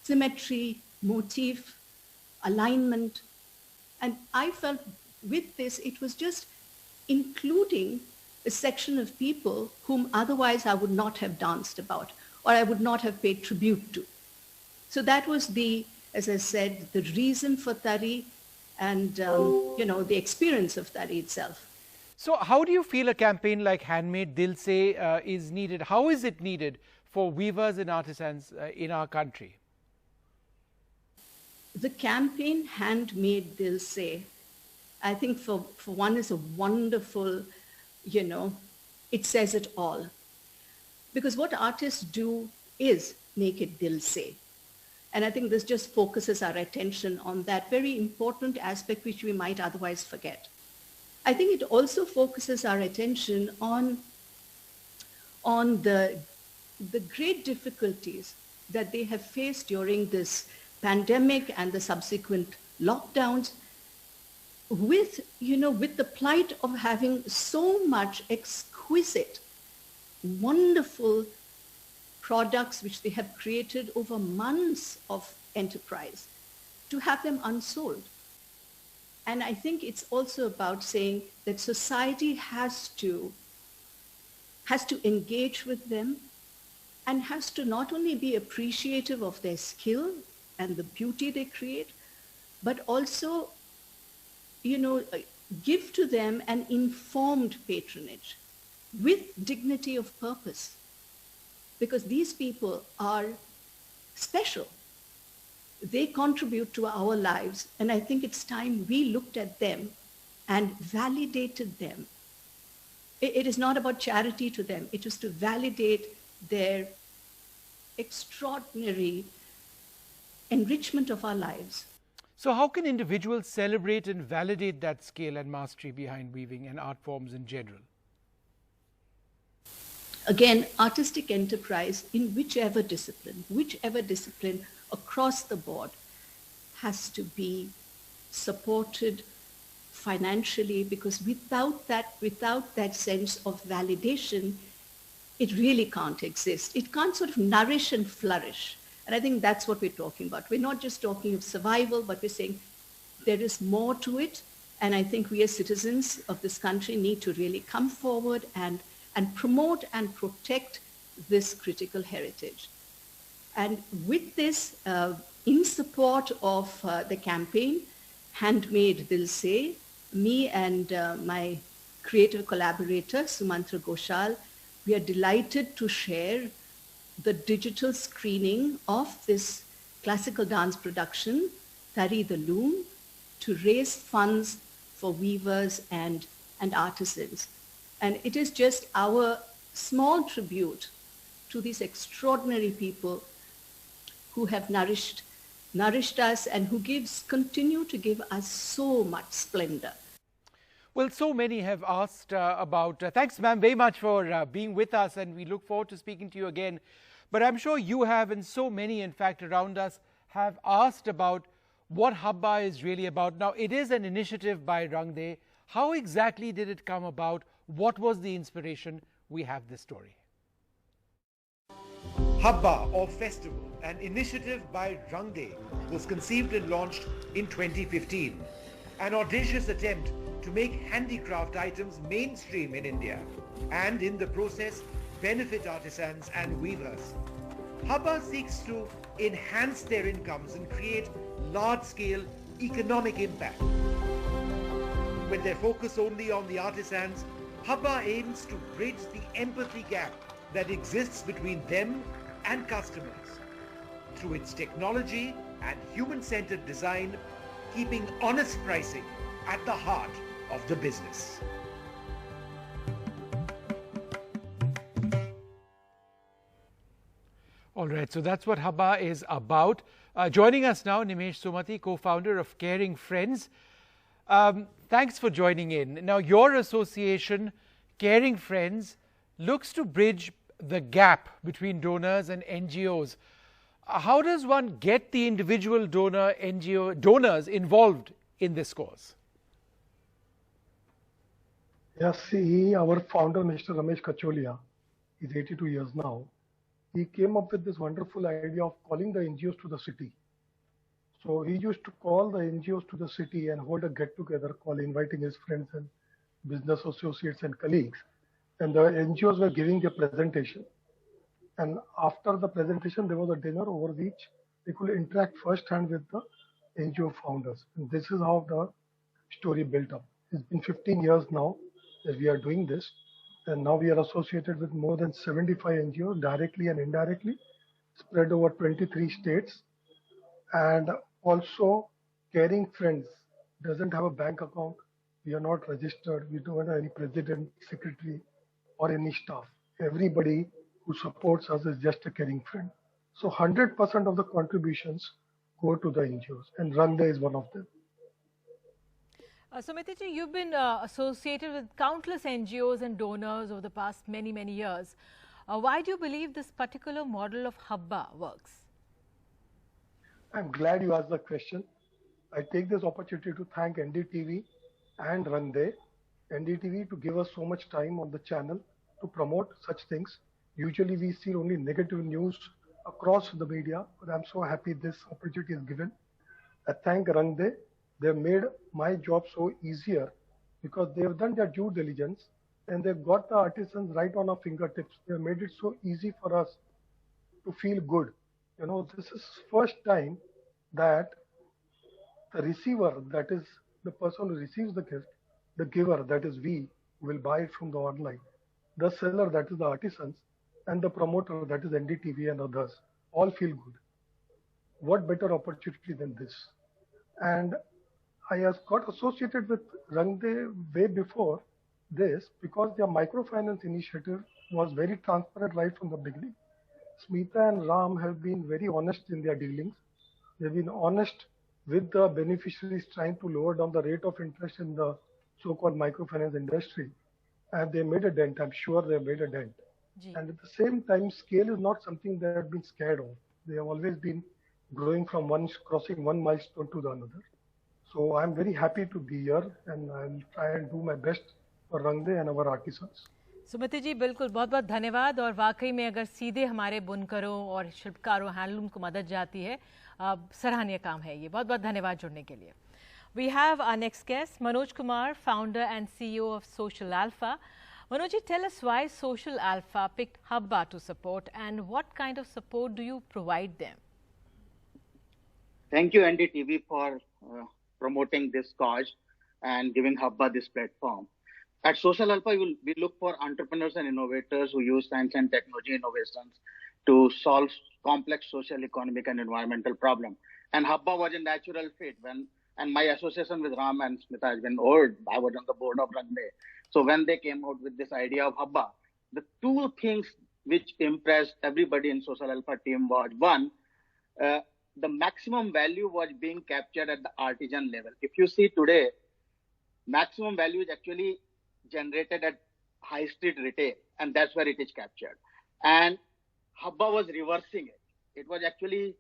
S11: symmetry, motif, alignment. And I felt with this, it was just including a section of people whom otherwise I would not have danced about or I would not have paid tribute to. So that was as I said, the reason for Tari and, the experience of Tari itself.
S1: So how do you feel a campaign like Handmade Dil Se is needed? How is it needed for weavers and artisans in our country?
S11: The campaign Handmade Dil Se, I think for one is a wonderful, it says it all. Because what artists do is make it Dil Se. And I think this just focuses our attention on that very important aspect which we might otherwise forget. I think it also focuses our attention on the great difficulties that they have faced during this pandemic and the subsequent lockdowns with the plight of having so much exquisite, wonderful products which they have created over months of enterprise, to have them unsold. And I think it's also about saying that society has to engage with them and has to not only be appreciative of their skill and the beauty they create, but also, give to them an informed patronage with dignity of purpose. Because these people are special. They contribute to our lives. And I think it's time we looked at them and validated them. It is not about charity to them. It is to validate their extraordinary enrichment of our lives.
S1: So how can individuals celebrate and validate that skill and mastery behind weaving and art forms in general?
S11: Again, artistic enterprise in whichever discipline across the board has to be supported financially, because without that sense of validation, it really can't exist. It can't sort of nourish and flourish. And I think that's what we're talking about. We're not just talking of survival, but we're saying there is more to it. And I think we as citizens of this country need to really come forward and promote and protect this critical heritage. And with this, in support of the campaign, Handmade Dil Se, me and my creative collaborator, Sumantra Ghoshal, we are delighted to share the digital screening of this classical dance production, Tari the Loom, to raise funds for weavers and artisans. And it is just our small tribute to these extraordinary people who have nourished us and who continue to give us so much splendor.
S1: Well, so many have asked about, thanks ma'am very much for being with us, and we look forward to speaking to you again. But I'm sure you have, and so many in fact around us have asked about what Habba is really about. Now, it is an initiative by Rang De. How exactly did it come about? What was the inspiration? We have this story.
S12: Habba, or Festival, an initiative by Rang De, was conceived and launched in 2015. An audacious attempt to make handicraft items mainstream in India and in the process benefit artisans and weavers. Habba seeks to enhance their incomes and create large-scale economic impact. With their focus only on the artisans, Habba aims to bridge the empathy gap that exists between them and customers through its technology and human-centered design, keeping honest pricing at the heart of the business.
S1: All right, so that's what Habba is about. Joining us now, Nimesh Somati, co-founder of Caring Friends. Thanks for joining in. Now, your association, Caring Friends, looks to bridge the gap between donors and NGOs. How does one get the individual donors involved in this cause?
S13: Yes, see, our founder, Mr. Ramesh Kacholia, is 82 years now. He came up with this wonderful idea of calling the NGOs to the city. So he used to call the NGOs to the city and hold a get-together call, inviting his friends and business associates and colleagues. And the NGOs were giving a presentation. And after the presentation, there was a dinner over which they could interact firsthand with the NGO founders. And this is how the story built up. It's been 15 years now that we are doing this. And now we are associated with more than 75 NGOs, directly and indirectly, spread over 23 states. And also, Caring Friends doesn't have a bank account. We are not registered. We don't have any president, secretary, or any staff. Everybody who supports us is just a caring friend. So 100% of the contributions go to the NGOs, and Rang De is one of them.
S2: Sumitiji, you've been associated with countless NGOs and donors over the past many years. Why do you believe this particular model of Habba works?
S13: I'm glad you asked the question. I take this opportunity to thank NDTV and Rang De, NDTV to give us so much time on the channel to promote such things. Usually we see only negative news across the media, but I'm so happy this opportunity is given. I thank Rang De. They've made my job so easier because they've done their due diligence and they've got the artisans right on our fingertips. They've made it so easy for us to feel good. You know, this is first time that the receiver, that is the person who receives the gift, the giver, that is we, will buy it from the online, the seller, that is the artisans, and the promoter, that is NDTV and others, all feel good. What better opportunity than this? And I have got associated with Rang De way before this because their microfinance initiative was very transparent right from the beginning. Smita and Ram have been very honest in their dealings. They've been honest with the beneficiaries trying to lower down the rate of interest in the so-called microfinance industry. And they made a dent. I'm sure they made a dent. And at the same time, scale is not something they have been scared of. They have always been growing from crossing one milestone to the another. So I'm very happy to be here and I'll try and do my best for Rang De and our artisans.
S2: सुमति जी बिल्कुल, बहुत बहुत धन्यवाद। और वाकई में अगर सीधे हमारे बुनकरों और शिल्पकारों हैंडलूम को मदद जाती है, सराहनीय काम है ये। बहुत बहुत धन्यवाद जुड़ने के लिए। We have our next guest, Manoj Kumar, founder and CEO of Social Alpha. Manoj ji, tell us why Social Alpha picked Habba to support and what kind of support do you provide them?
S14: Thank you NDTV for promoting this cause and giving Habba this platform. At Social Alpha, we look for entrepreneurs and innovators who use science and technology innovations to solve complex social, economic and environmental problems. And Habba was a natural fit and my association with Ram and Smita has been old. I was on the board of Rangde. So when they came out with this idea of Habba, the two things which impressed everybody in Social Alpha team was, one, the maximum value was being captured at the artisan level. If you see today, maximum value is actually generated at high street retail, and that's where it is captured. And Habba was reversing it. It was actually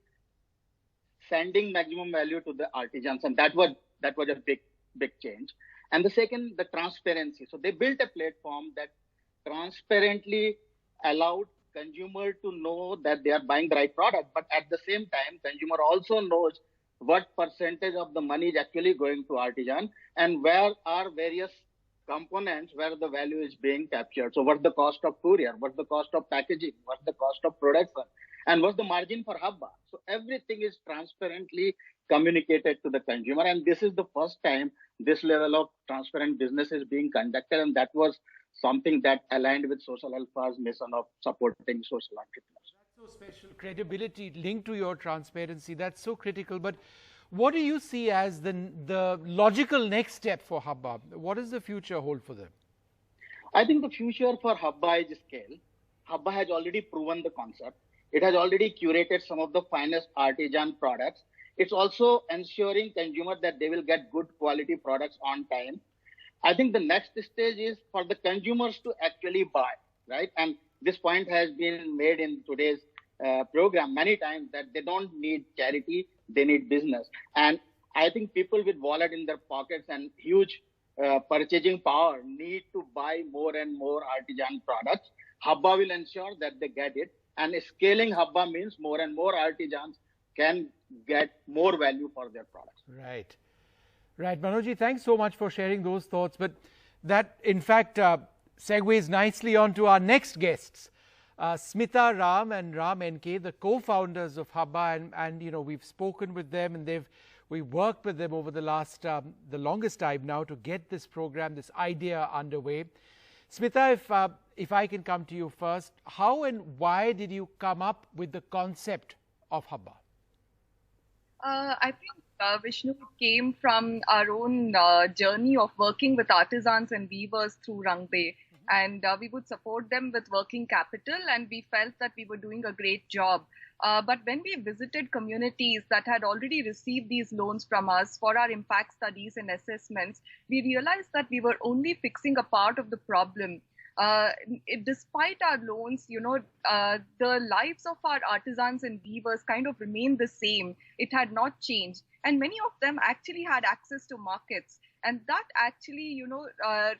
S14: sending maximum value to the artisans, and that was a big change. And the second, the transparency. So they built a platform that transparently allowed consumer to know that they are buying the right product, but at the same time, consumer also knows what percentage of the money is actually going to artisan and where are various components where the value is being captured. So what's the cost of courier? What's the cost of packaging? What's the cost of production? And what's the margin for Habba? So everything is transparently communicated to the consumer. And this is the first time this level of transparent business is being conducted. And that was something that aligned with Social Alpha's mission of supporting social entrepreneurs.
S1: That's so special. Credibility linked to your transparency. That's so critical. But what do you see as the logical next step for Habba? What does the future hold for them?
S14: I think the future for Habba is scale. Habba has already proven the concept. It has already curated some of the finest artisan products. It's also ensuring consumers that they will get good quality products on time. I think the next stage is for the consumers to actually buy, right? And this point has been made in today's program many times that they don't need charity, they need business. And I think people with wallet in their pockets and huge purchasing power need to buy more and more artisan products. Habba will ensure that they get it. And scaling Habba means more and more artisans can get more value for their products.
S1: Right. Right. Manoj, thanks so much for sharing those thoughts. But that, in fact, segues nicely on to our next guests. Smita Ram and Ram NK, the co-founders of Habba, and you know, we've spoken with them and we worked with them over the last, the longest time now to get this program, this idea underway. Smita, if I can come to you first, how and why did you come up with the concept of Habba?
S15: I think Vishnu came from our own journey of working with artisans and weavers through Rangde. And we would support them with working capital, and we felt that we were doing a great job. But when we visited communities that had already received these loans from us for our impact studies and assessments, we realized that we were only fixing a part of the problem. Despite our loans, you know, the lives of our artisans and weavers kind of remained the same. It had not changed. And many of them actually had access to markets. And that actually, you know,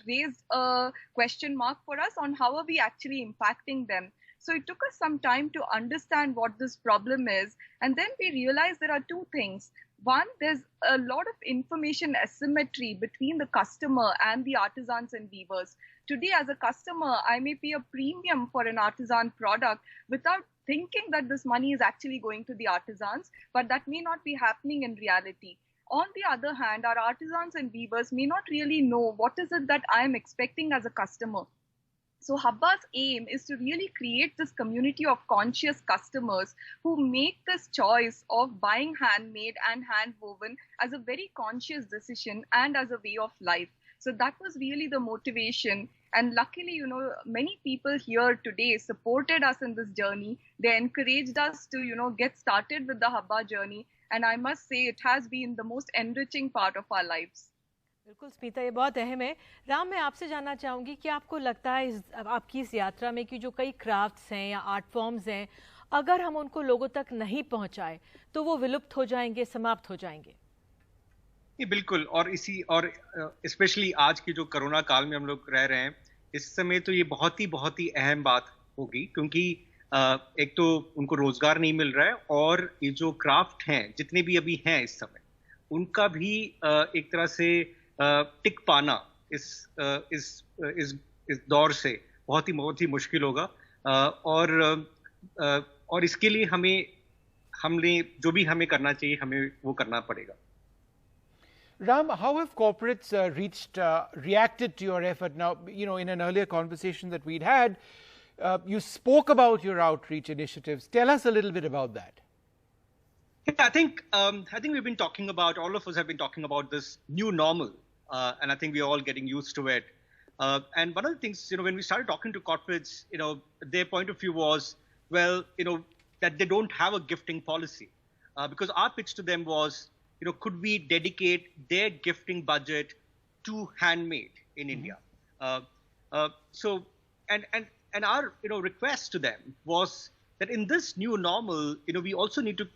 S15: raised a question mark for us on how are we actually impacting them. So it took us some time to understand what this problem is. And then we realized there are two things. One, there's a lot of information asymmetry between the customer and the artisans and weavers. Today, as a customer, I may pay a premium for an artisan product without thinking that this money is actually going to the artisans, but that may not be happening in reality. On the other hand, our artisans and weavers may not really know what is it that I am expecting as a customer. So Habba's aim is to really create this community of conscious customers who make this choice of buying handmade and handwoven as a very conscious decision and as a way of life. So that was really the motivation. And luckily, you know, many people here today supported us in this journey. They encouraged us to, you know, get started with the Habba journey. And I must say it has been the most enriching part of our lives.
S2: बिल्कुल स्मिता, ये बहुत अहम है। राम, मैं आपसे जानना चाहूँगी कि आपको लगता है आपकी इस यात्रा में कि जो कई क्राफ्ट्स हैं या आर्ट फॉर्म्स हैं, अगर हम उनको लोगों तक नहीं पहुँचाए तो वो विलुप्त हो जाएंगे, समाप्त हो जाएंगे?
S16: बिल्कुल, और स्पेशली आज की जो कोरोना काल में हम लोग रह रहे हैं, इस समय तो ये बहुत ही अहम बात होगी, क्योंकि एक तो उनको रोजगार नहीं मिल रहा है, और ये जो क्राफ्ट हैं जितने भी अभी हैं इस समय, उनका भी एक तरह से टिक पाना इस दौर से बहुत ही मुश्किल होगा, और इसके लिए हमने जो भी हमें करना चाहिए, हमें वो करना पड़ेगा.
S1: Ram, how have corporates reacted to your effort? Now, in an earlier conversation that we'd had, you spoke about your outreach initiatives. Tell us a little bit about that.
S16: Yeah, I think we've been talking about, all of us have been talking about this new normal, and I think we're all getting used to it. And one of the things, when we started talking to corporates, their point of view was, well, that they don't have a gifting policy, because our pitch to them was, could we dedicate their gifting budget to handmade in India? So, and our, request to them was that in this new normal, we also need to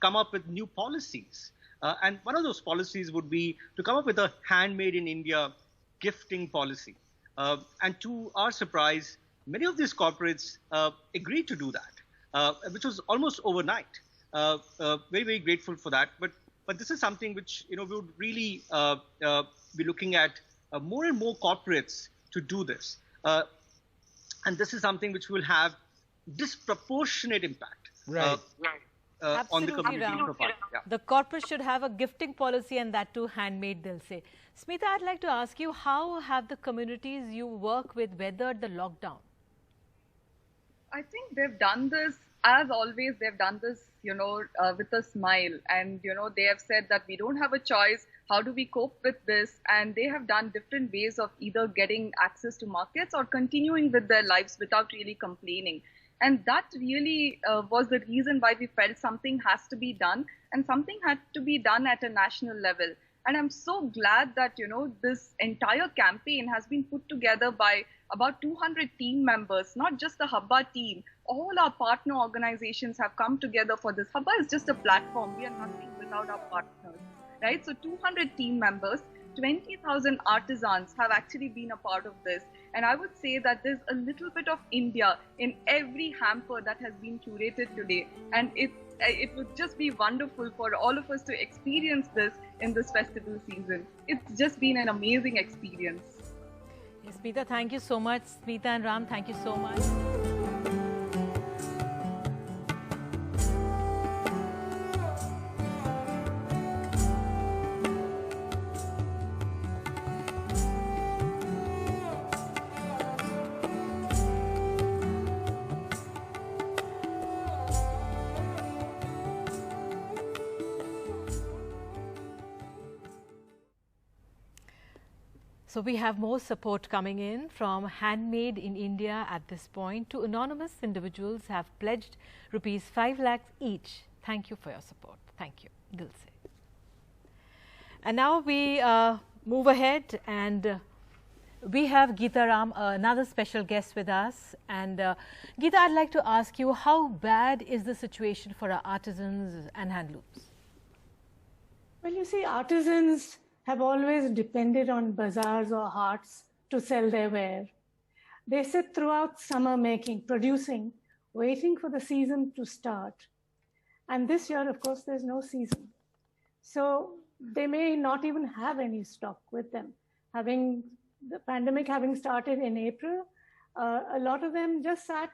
S16: come up with new policies. And one of those policies would be to come up with a handmade in India gifting policy. And to our surprise, many of these corporates agreed to do that, which was almost overnight. Very, very grateful for that. But this is something which, we would really be looking at more and more corporates to do this. And this is something which will have disproportionate impact.
S1: Right.
S16: On the community profile. Yeah.
S2: The corporate should have a gifting policy, and that too handmade, they'll say. Smita, I'd like to ask you, how have the communities you work with weathered the lockdown?
S15: I think they've done this, as always, they've done this, with a smile. And, they have said that we don't have a choice. How do we cope with this? And they have done different ways of either getting access to markets or continuing with their lives without really complaining. And that really was the reason why we felt something has to be done, and something had to be done at a national level. And I'm so glad that, this entire campaign has been put together by about 200 team members, not just the Habba team. All our partner organizations have come together for this. Habba is just a platform. We are nothing without our partners, right? So 200 team members, 20,000 artisans have actually been a part of this. And I would say that there's a little bit of India in every hamper that has been curated today. And it would just be wonderful for all of us to experience this in this festival season. It's just been an amazing experience.
S2: Yes, Smita, thank you so much. Smita and Ram, thank you so much. So we have more support coming in from Handmade in India at this point. Two anonymous individuals have pledged rupees 5 lakhs each. Thank you for your support. Thank you. Dilse. And now we move ahead, and we have Geeta Ram, another special guest with us. And Geeta, I'd like to ask you, how bad is the situation for our artisans and handlooms?
S17: Well, you see, artisans have always depended on bazaars or haats to sell their wear. They sit throughout summer producing, waiting for the season to start. And this year, of course, there's no season. So they may not even have any stock with them. The pandemic having started in April, a lot of them just sat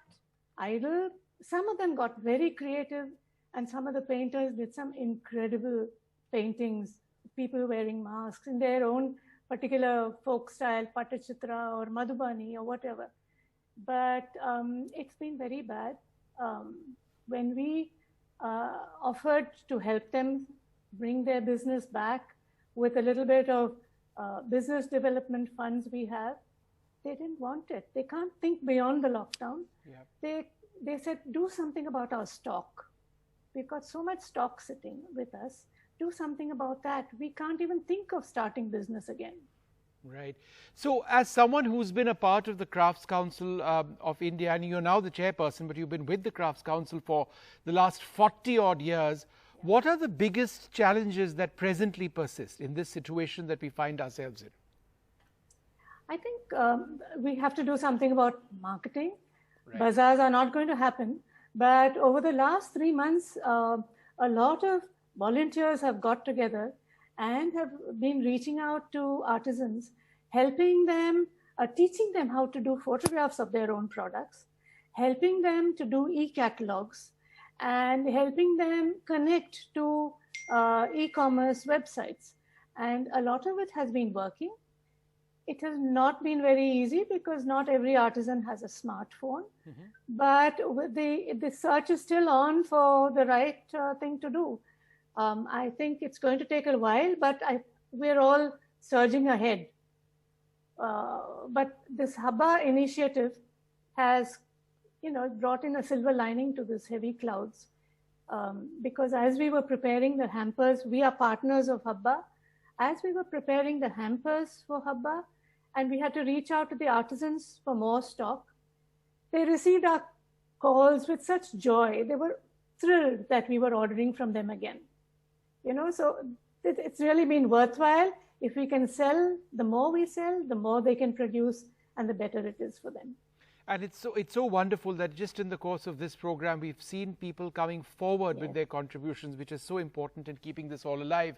S17: idle. Some of them got very creative, and some of the painters did some incredible paintings. People wearing masks in their own particular folk style, Patachitra or Madhubani or whatever. But it's been very bad. When we offered to help them bring their business back with a little bit of business development funds we have, they didn't want it. They can't think beyond the lockdown. Yep. They said, do something about our stock. We've got so much stock sitting with us. Do something about that. We can't even think of starting business again.
S1: Right. So as someone who's been a part of the Crafts Council of India, and you're now the chairperson, but you've been with the Crafts Council for the last 40 odd years, what are the biggest challenges that presently persist in this situation that we find ourselves in?
S17: I think we have to do something about marketing.
S1: Right.
S17: Bazaars are not going to happen. But over the last 3 months, a lot of volunteers have got together and have been reaching out to artisans, helping them, teaching them how to do photographs of their own products, helping them to do e-catalogs, and helping them connect to e-commerce websites. And a lot of it has been working. It has not been very easy because not every artisan has a smartphone. But the search is still on for the right thing to do. I think it's going to take a while, but we're all surging ahead. But this Habba initiative has, brought in a silver lining to this heavy clouds. Because as we were preparing the hampers, we are partners of Habba. As we were preparing the hampers for Habba, and we had to reach out to the artisans for more stock, they received our calls with such joy. They were thrilled that we were ordering from them again. So it's really been worthwhile. If we can sell, the more we sell, the more they can produce, and the better it is for them.
S1: And it's so wonderful that just in the course of this program, we've seen people coming forward with their contributions, which is so important in keeping this all alive.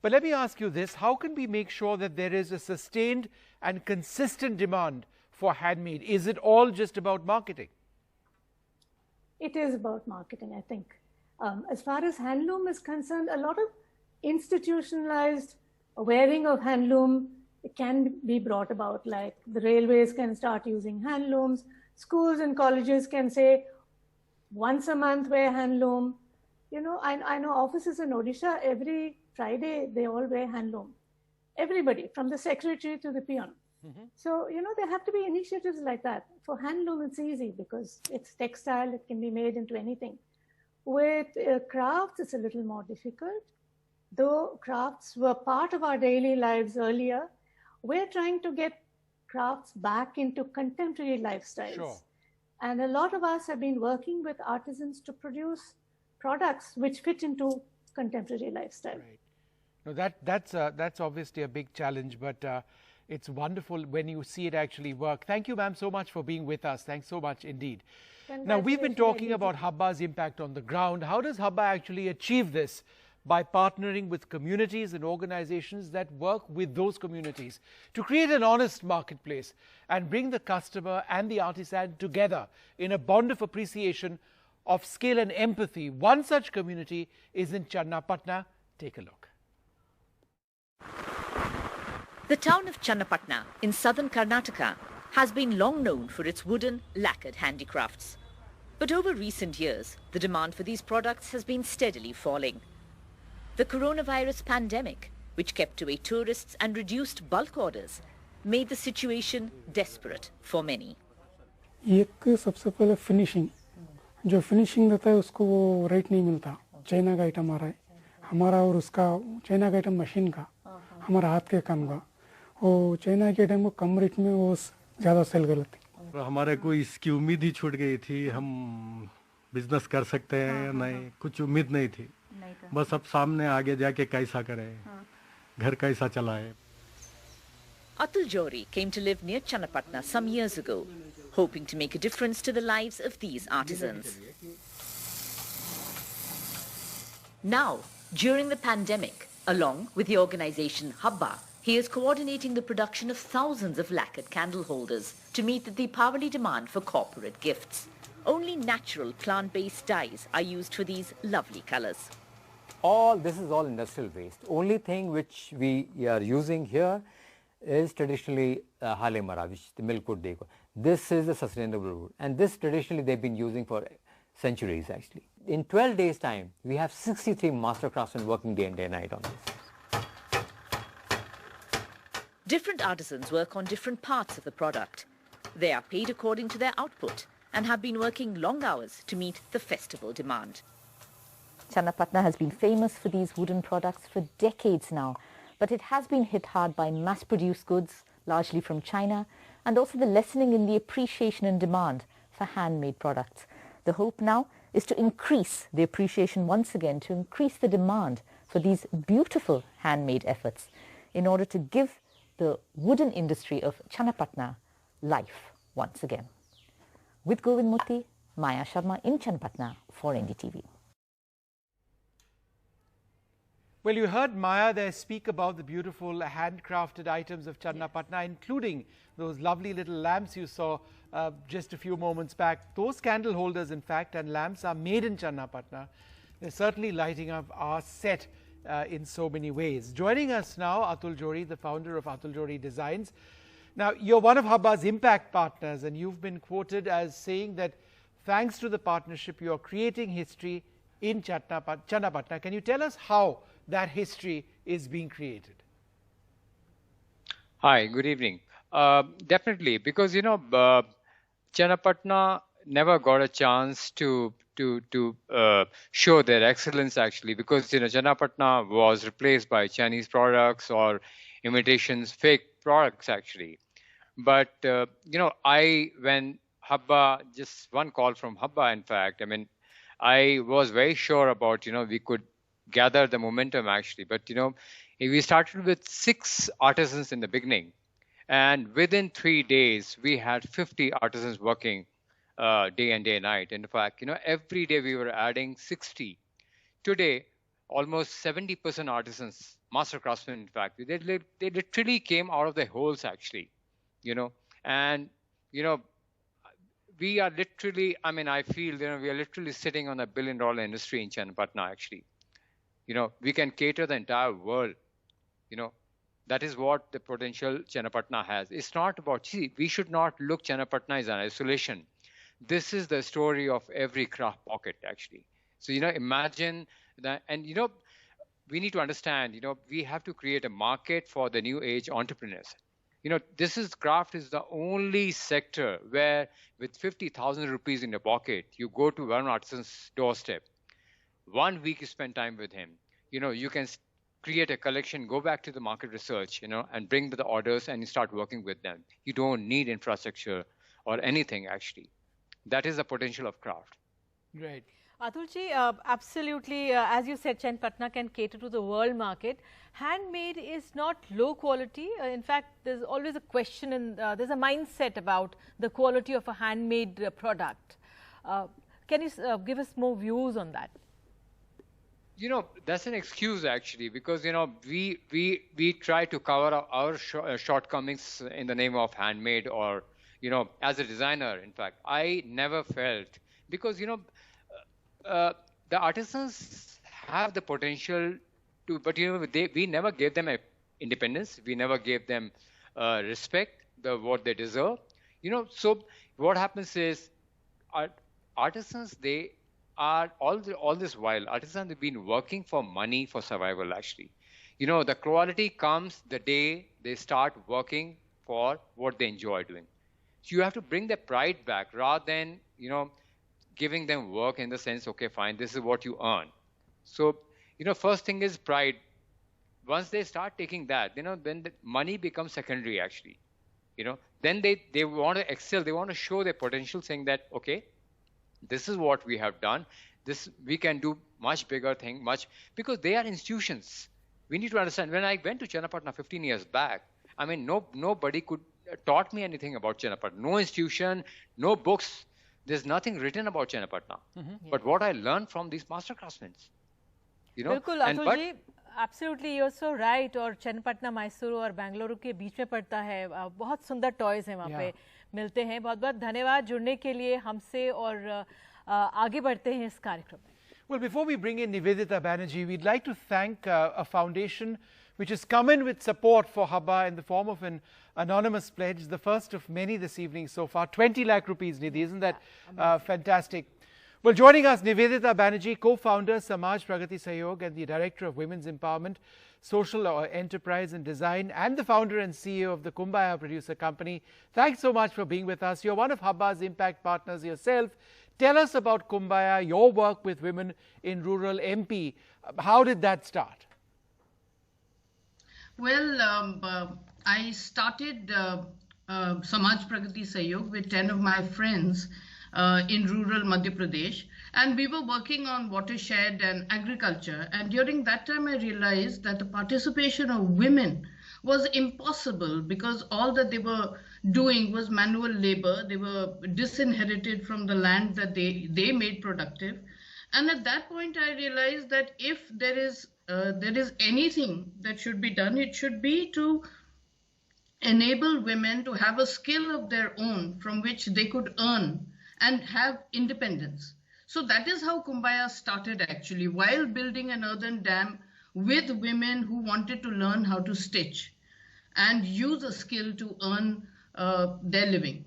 S1: But let me ask you this, how can we make sure that there is a sustained and consistent demand for handmade? Is it all just about marketing?
S17: It is about marketing, I think. As far as handloom is concerned, a lot of institutionalized wearing of handloom can be brought about, like the railways can start using handlooms, schools and colleges can say once a month wear handloom. I know offices in Odisha, every Friday they all wear handloom. Everybody, from the secretary to the peon. So, there have to be initiatives like that. For handloom, it's easy because it's textile, it can be made into anything. With crafts, it's a little more difficult. Though crafts were part of our daily lives earlier, we're trying to get crafts back into contemporary lifestyles.
S1: Sure.
S17: And a lot of us have been working with artisans to produce products which fit into contemporary lifestyle.
S1: Right. No, that's obviously a big challenge, but it's wonderful when you see it actually work. Thank you, ma'am, so much for being with us. Thanks so much indeed. Now, we've been talking about Habba's impact on the ground. How does Habba actually achieve this? By partnering with communities and organizations that work with those communities to create an honest marketplace and bring the customer and the artisan together in a bond of appreciation, of skill and empathy. One such community is in Channapatna. Take a look.
S18: The town of Channapatna in southern Karnataka has been long known for its wooden lacquered handicrafts. But over recent years, the demand for these products has been steadily falling. The coronavirus pandemic, which kept away tourists and reduced bulk orders, made the situation desperate for many.
S19: एक सबसे पहले finishing जो finishing देता है उसको वो rate नहीं मिलता चाइना का आइटम आ रहा है हमारा और उसका चाइना का आइटम मशीन का हमारा हाथ के काम का वो चाइना के आइटम को कम रेट में वो ज़्यादा सेल कर लेते
S20: हमारे को इसकी उम्मीद ही छूट गई थी हम बिजनेस कर सकते हैं या नहीं कुछ उम्मीद नहीं थी बस अब सामने आगे जाके कैसा करें घर कैसा चलाए
S18: Atul Jori came to live near Channapatna some years ago, hoping to make a difference to the lives of these artisans. Now, during the pandemic, along with the organization Habba, he is coordinating the production of thousands of lacquered candle holders to meet the Deepavali demand for corporate gifts. Only natural plant-based dyes are used for these lovely colors.
S21: This is all industrial waste. Only thing which we are using here is traditionally hale mara, which the milk wood they call. This is a sustainable wood, and this traditionally they've been using for centuries actually. In 12 days time, we have 63 master craftsmen working day and night on this.
S18: Different artisans work on different parts of the product. They are paid according to their output and have been working long hours to meet the festival demand.
S22: Channapatna has been famous for these wooden products for decades now, but it has been hit hard by mass-produced goods, largely from China, and also the lessening in the appreciation and demand for handmade products. The hope now is to increase the appreciation once again, to increase the demand for these beautiful handmade efforts in order to give the wooden industry of Channapatna life once again. With Govind Murthy, Maya Sharma in Channapatna for NDTV.
S1: Well, you heard Maya there speak about the beautiful handcrafted items of Channapatna, including those lovely little lamps you saw just a few moments back. Those candle holders, in fact, and lamps are made in Channapatna. They're certainly lighting up our set in so many ways. Joining us now, Atul Johri, the founder of Atul Johri Designs. Now, you're one of Habba's impact partners, and you've been quoted as saying that thanks to the partnership, you're creating history in Channapatna. Can you tell us how that history is being created?
S4: Hi, good evening. Definitely, because Channapatna never got a chance to show their excellence actually, because Channapatna was replaced by Chinese products or imitations, fake products actually. But when Habba, just one call from Habba, in fact, I was very sure about we could gather the momentum actually. But we started with 6 artisans in the beginning, and within 3 days we had 50 artisans working day and day night. In fact, every day we were adding 60. Today, almost 70% artisans, master craftsmen, in fact, they literally came out of their holes actually, and we are literally, I feel, we are literally sitting on a $1 billion industry in Channapatna actually. We can cater the entire world. That is what the potential Channapatna has. It's not about, we should not look Channapatna as an isolation. This is the story of every craft pocket actually. So, imagine that, and we need to understand, we have to create a market for the new age entrepreneurs. Craft is the only sector where with 50,000 rupees in your pocket, you go to one artisan's doorstep. 1 week you spend time with him. You can create a collection, go back to the market research, and bring the orders and you start working with them. You don't need infrastructure or anything actually. That is the potential of craft.
S1: Right.
S2: Atulji, absolutely, as you said, Channapatna can cater to the world market. Handmade is not low quality. In fact, there's always a question and there's a mindset about the quality of a handmade product. Can you give us more views on that?
S4: That's an excuse actually, because we try to cover our shortcomings in the name of handmade, or as a designer. In fact, I never felt, because the artisans have the potential to, but we never gave them independence. We never gave them respect, what they deserve. So what happens is, artisans, they are all this while, artisans have been working for money, for survival actually. The quality comes the day they start working for what they enjoy doing. So you have to bring their pride back, rather than giving them work in the sense, okay, fine, this is what you earn. So first thing is pride. Once they start taking that, then the money becomes secondary actually. Then they want to excel, they want to show their potential, saying that, okay, this is what we have done. We can do much bigger thing, because they are institutions. We need to understand. When I went to Channapatna 15 years back, nobody could taught me anything about Channapatna. No institution, no books. There's nothing written about Channapatna. But what I learned from these master craftsmen,
S2: बिल्कुल Atul ji, absolutely you're so right. और चन्नपटना, मैसूर और बेंगलुरु के बीच में पड़ता है. बहुत सुंदर toys हैं वहाँ पे मिलते हैं. बहुत बहुत धन्यवाद जुड़ने के लिए हमसे और आगे बढ़ते हैं इस कार्यक्रम में.
S1: Well, before we bring in Nivedita Banerjee, we'd like to thank a foundation which has come in with support for Habba in the form of an anonymous pledge, the first of many this evening so far. 20 lakh rupees, Nidhi. Isn't that fantastic? Well, joining us, Nivedita Banerjee, co-founder Samaj Pragati Sahyog and the Director of Women's Empowerment, Social Enterprise and Design, and the founder and CEO of the Kumbaya Producer Company. Thanks so much for being with us. You're one of Habba's impact partners yourself. Tell us about Kumbaya, your work with women in rural MP. How did that start?
S6: Well, I started Samaj Pragati Sahyog with 10 of my friends in rural Madhya Pradesh, and we were working on watershed and agriculture. And during that time, I realized that the participation of women was impossible because all that they were doing was manual labor. They were disinherited from the land that they made productive. And at that point, I realized that if there is anything that should be done, it should be to enable women to have a skill of their own from which they could earn and have independence. So that is how Kumbaya started actually, while building an earthen dam with women who wanted to learn how to stitch and use a skill to earn their living.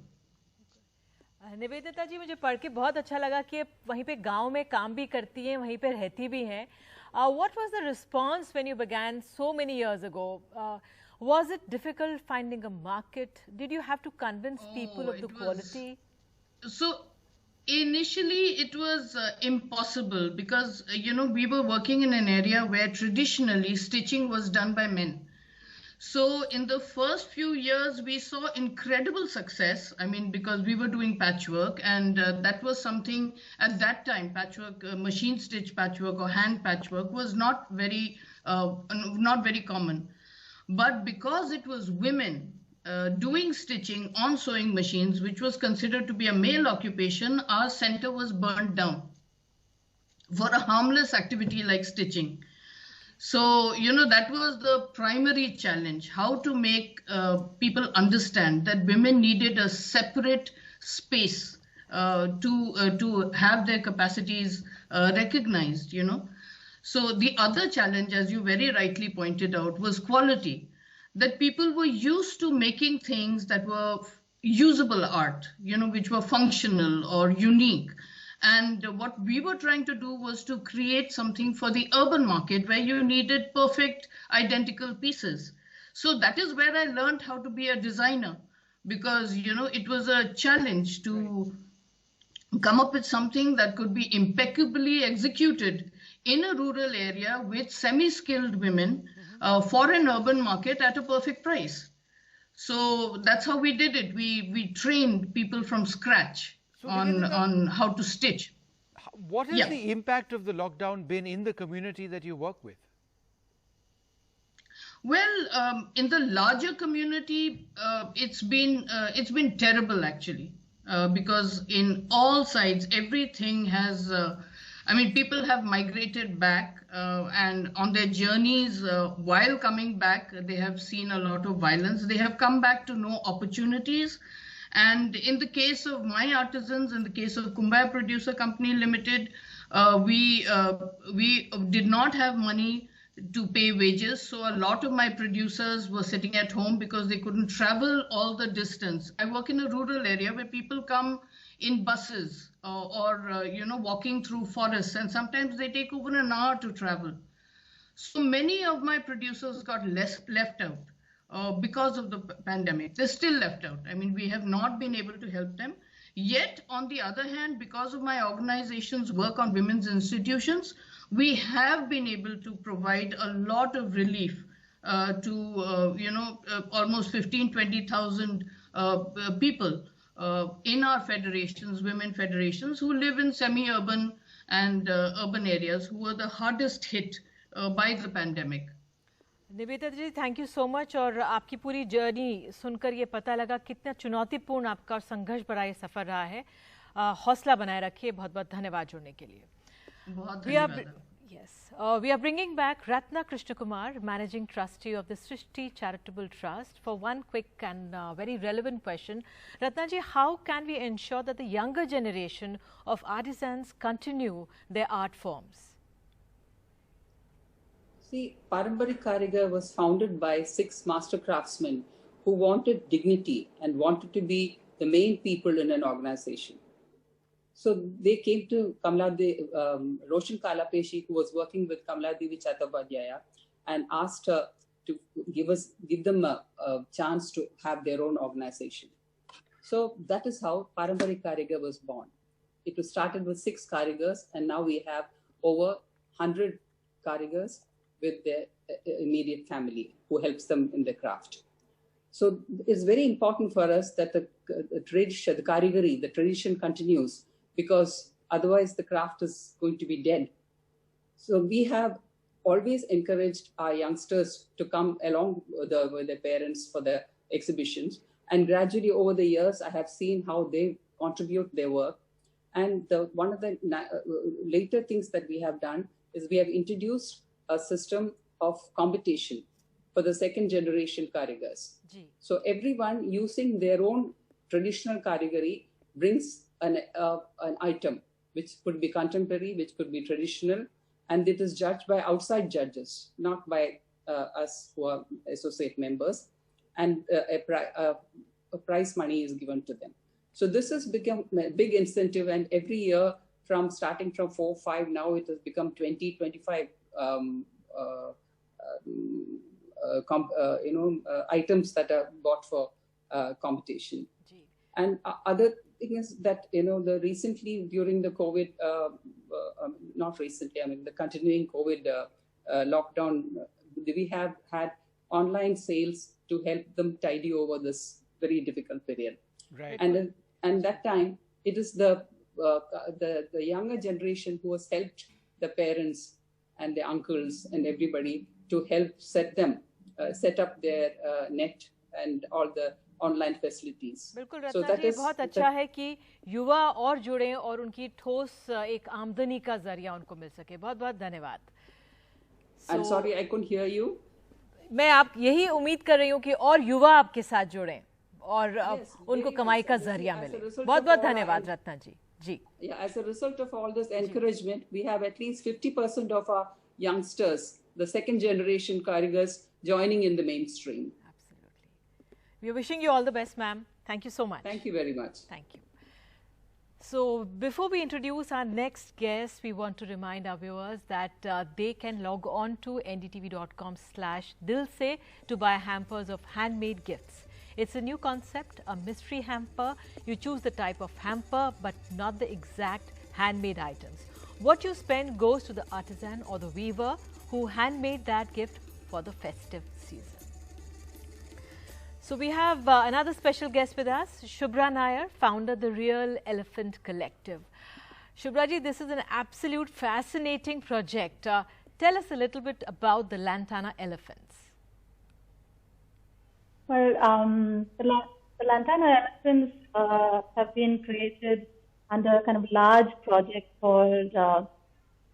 S2: Nivedita जी, मुझे पढ़ के बहुत अच्छा लगा कि वहीं पे गांव में काम भी करती हैं, वहीं पे रहती भी हैं. What was the response when you began so many years ago? Was it difficult finding a market? Did you have to convince people of the quality?
S6: So initially it was impossible because, we were working in an area where traditionally stitching was done by men. So in the first few years, we saw incredible success. I mean, because we were doing patchwork, and that was something at that time, patchwork, machine stitch patchwork or hand patchwork was not very common. But because it was women doing stitching on sewing machines, which was considered to be a male occupation, our center was burned down for a harmless activity like stitching. So, that was the primary challenge, how to make people understand that women needed a separate space to have their capacities recognized, So the other challenge, as you very rightly pointed out, was quality, that people were used to making things that were usable art, which were functional or unique. And what we were trying to do was to create something for the urban market where you needed perfect, identical pieces. So that is where I learned how to be a designer, because, it was a challenge to come up with something that could be impeccably executed in a rural area with semi-skilled women for an urban market at a perfect price. So that's how we did it. We trained people from scratch on how to stitch.
S1: What has the impact of the lockdown been in the community that you work with?
S6: Well, in the larger community, it's been terrible actually, because in all sides, everything has. People have migrated back, and on their journeys, while coming back, they have seen a lot of violence. They have come back to no opportunities. And in the case of my artisans, in the case of Kumbaya Producer Company Limited, we did not have money to pay wages. So a lot of my producers were sitting at home because they couldn't travel all the distance. I work in a rural area where people come in buses or walking through forests, and sometimes they take over an hour to travel. So many of my producers got left out. Because of the pandemic. They're still left out. We have not been able to help them. Yet, on the other hand, because of my organization's work on women's institutions, we have been able to provide a lot of relief to, almost 20,000 people in our federations, women federations, who live in semi-urban and urban areas who were the hardest hit by the pandemic.
S2: Nivedita ji, thank you so much. और आपकी पूरी journey सुनकर ये पता लगा कितना चुनौतीपूर्ण आपका और संघर्ष भरा ये सफर रहा है. हौसला बनाए रखिए. बहुत बहुत धन्यवाद जुड़ने के लिए. We are bringing back Ratna Krishnakumar, Managing Trustee of the Srishti Charitable Trust, for one quick and very relevant question. Ratna ji, how can we ensure that the younger generation of artisans continue their art forms?
S9: See, Parambarik Karigar was founded by 6 master craftsmen who wanted dignity and wanted to be the main people in an organization. So they came to Roshan Kalapeshi, who was working with Kamala Devi Chattopadhyaya, and asked her to give them a chance to have their own organization. So that is how Parambarik Karigar was born. It was started with 6 Karigars, and now we have over 100 Karigars with their immediate family who helps them in their craft. So it's very important for us that the tradition, the karigari, the tradition continues, because otherwise the craft is going to be dead. So we have always encouraged our youngsters to come along with their parents for the exhibitions. And gradually over the years, I have seen how they contribute their work. And one of the later things that we have done is we have introduced a system of competition for the second generation karigars. So everyone using their own traditional karigari brings an item, which could be contemporary, which could be traditional, and it is judged by outside judges, not by us who are associate members, and a prize money is given to them. So this has become a big incentive, and every year, starting from 4, 5, now it has become 20, 25 items that are bought for competition. And other thing is that, the recently during the COVID, not recently, I mean the continuing COVID lockdown, we have had online sales to help them tidy over this very difficult period.
S1: Right.
S9: And that time, it is the younger generation who has helped the parents and the uncles and everybody to help set up their net and all the online facilities.
S2: बिल्कुल रत्ना जी, बहुत अच्छा है कि युवा और जुड़े और उनकी ठोस एक आमदनी का जरिया उनको मिल सके। बहुत बहुत धन्यवाद।
S9: I'm sorry, I couldn't hear you.
S2: मैं आप यही उम्मीद कर रही हूँ कि और युवा आपके साथ जुड़ें और उनको कमाई का जरिया मिले। बहुत बहुत धन्यवाद रत्ना जी। जी।
S9: Yeah, as a result of all this encouragement, we have at least 50% of our youngsters, the second generation karigars, joining in the mainstream.
S2: We are wishing you all the best, ma'am. Thank you so much.
S9: Thank you very much.
S2: Thank you. So, before we introduce our next guest, we want to remind our viewers that they can log on to ndtv.com/dilse to buy hampers of handmade gifts. It's a new concept, a mystery hamper. You choose the type of hamper, but not the exact handmade items. What you spend goes to the artisan or the weaver who handmade that gift for the festive season. So we have another special guest with us, Shubhra Nair, founder of the Real Elephant Collective. Shubhra ji, this is an absolute fascinating project. Tell us a little bit about the Lantana elephants.
S3: Well, the Lantana elephants have been created under a kind of large project called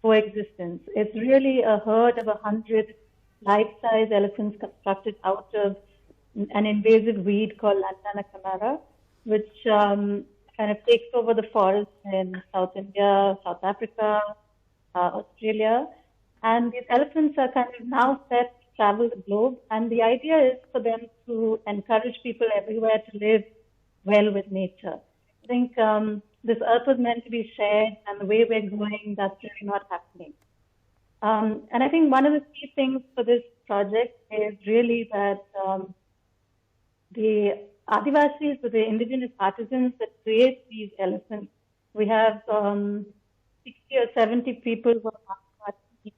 S3: Coexistence. It's really a herd of 100 life-size elephants constructed out of an invasive weed called Lantana camara, which kind of takes over the forest in South India, South Africa, Australia. And these elephants are kind of now set to travel the globe. And the idea is for them to encourage people everywhere to live well with nature. I think this earth was meant to be shared, and the way we're going, that's really not happening. And I think one of the key things for this project is really that the Adivasis, the indigenous artisans that create these elephants, we have 60 or 70 people who are part of our team.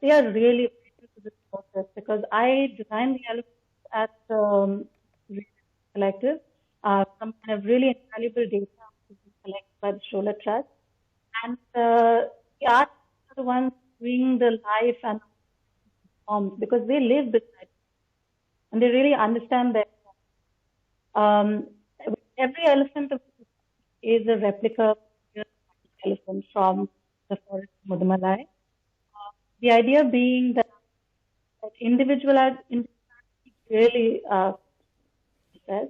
S3: They are really critical to this process because I designed the elephants at Collective from kind of really invaluable data collected by the Shola Trust. And the artists are the ones doing the life and forms because they live beside and they really understand that every elephant is a replica of the elephant from the forest of Mudumalai. The idea being that individuality really says,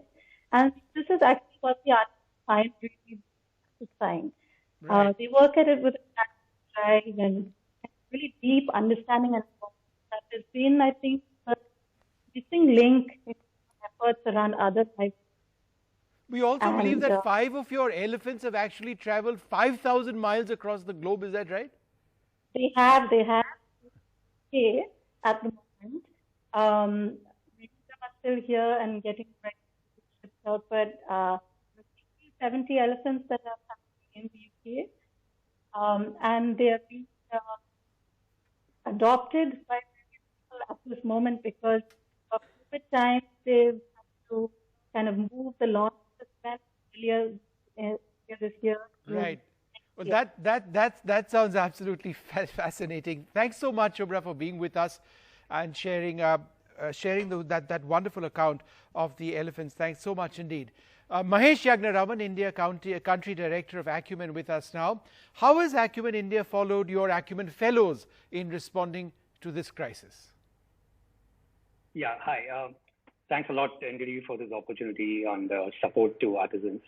S3: and this is actually what the artists find really satisfying.
S1: Right.
S3: They work at it with a drive and really deep understanding, and that has been, I think, missing link in efforts around other types.
S1: We also believe that 5 of your elephants have actually traveled 5,000 miles across the globe. Is that right?
S3: They have. Okay, at the moment. Many of them are still here and getting ready to be shipped out, but 70 elephants that are coming in the UK, and they are being adopted by many people at this moment because of COVID time. They've had to kind of move the launch event earlier this year.
S1: Right. Well, that sounds absolutely fascinating. Thanks so much, Shubhra, for being with us and sharing that wonderful account of the elephants. Thanks so much indeed. Mahesh Yagnaraman, India Country Director of Acumen, with us now. How has Acumen India followed your Acumen Fellows in responding to this crisis?
S5: Yeah, hi. Thanks a lot, NDTV, for this opportunity on the support to artisans.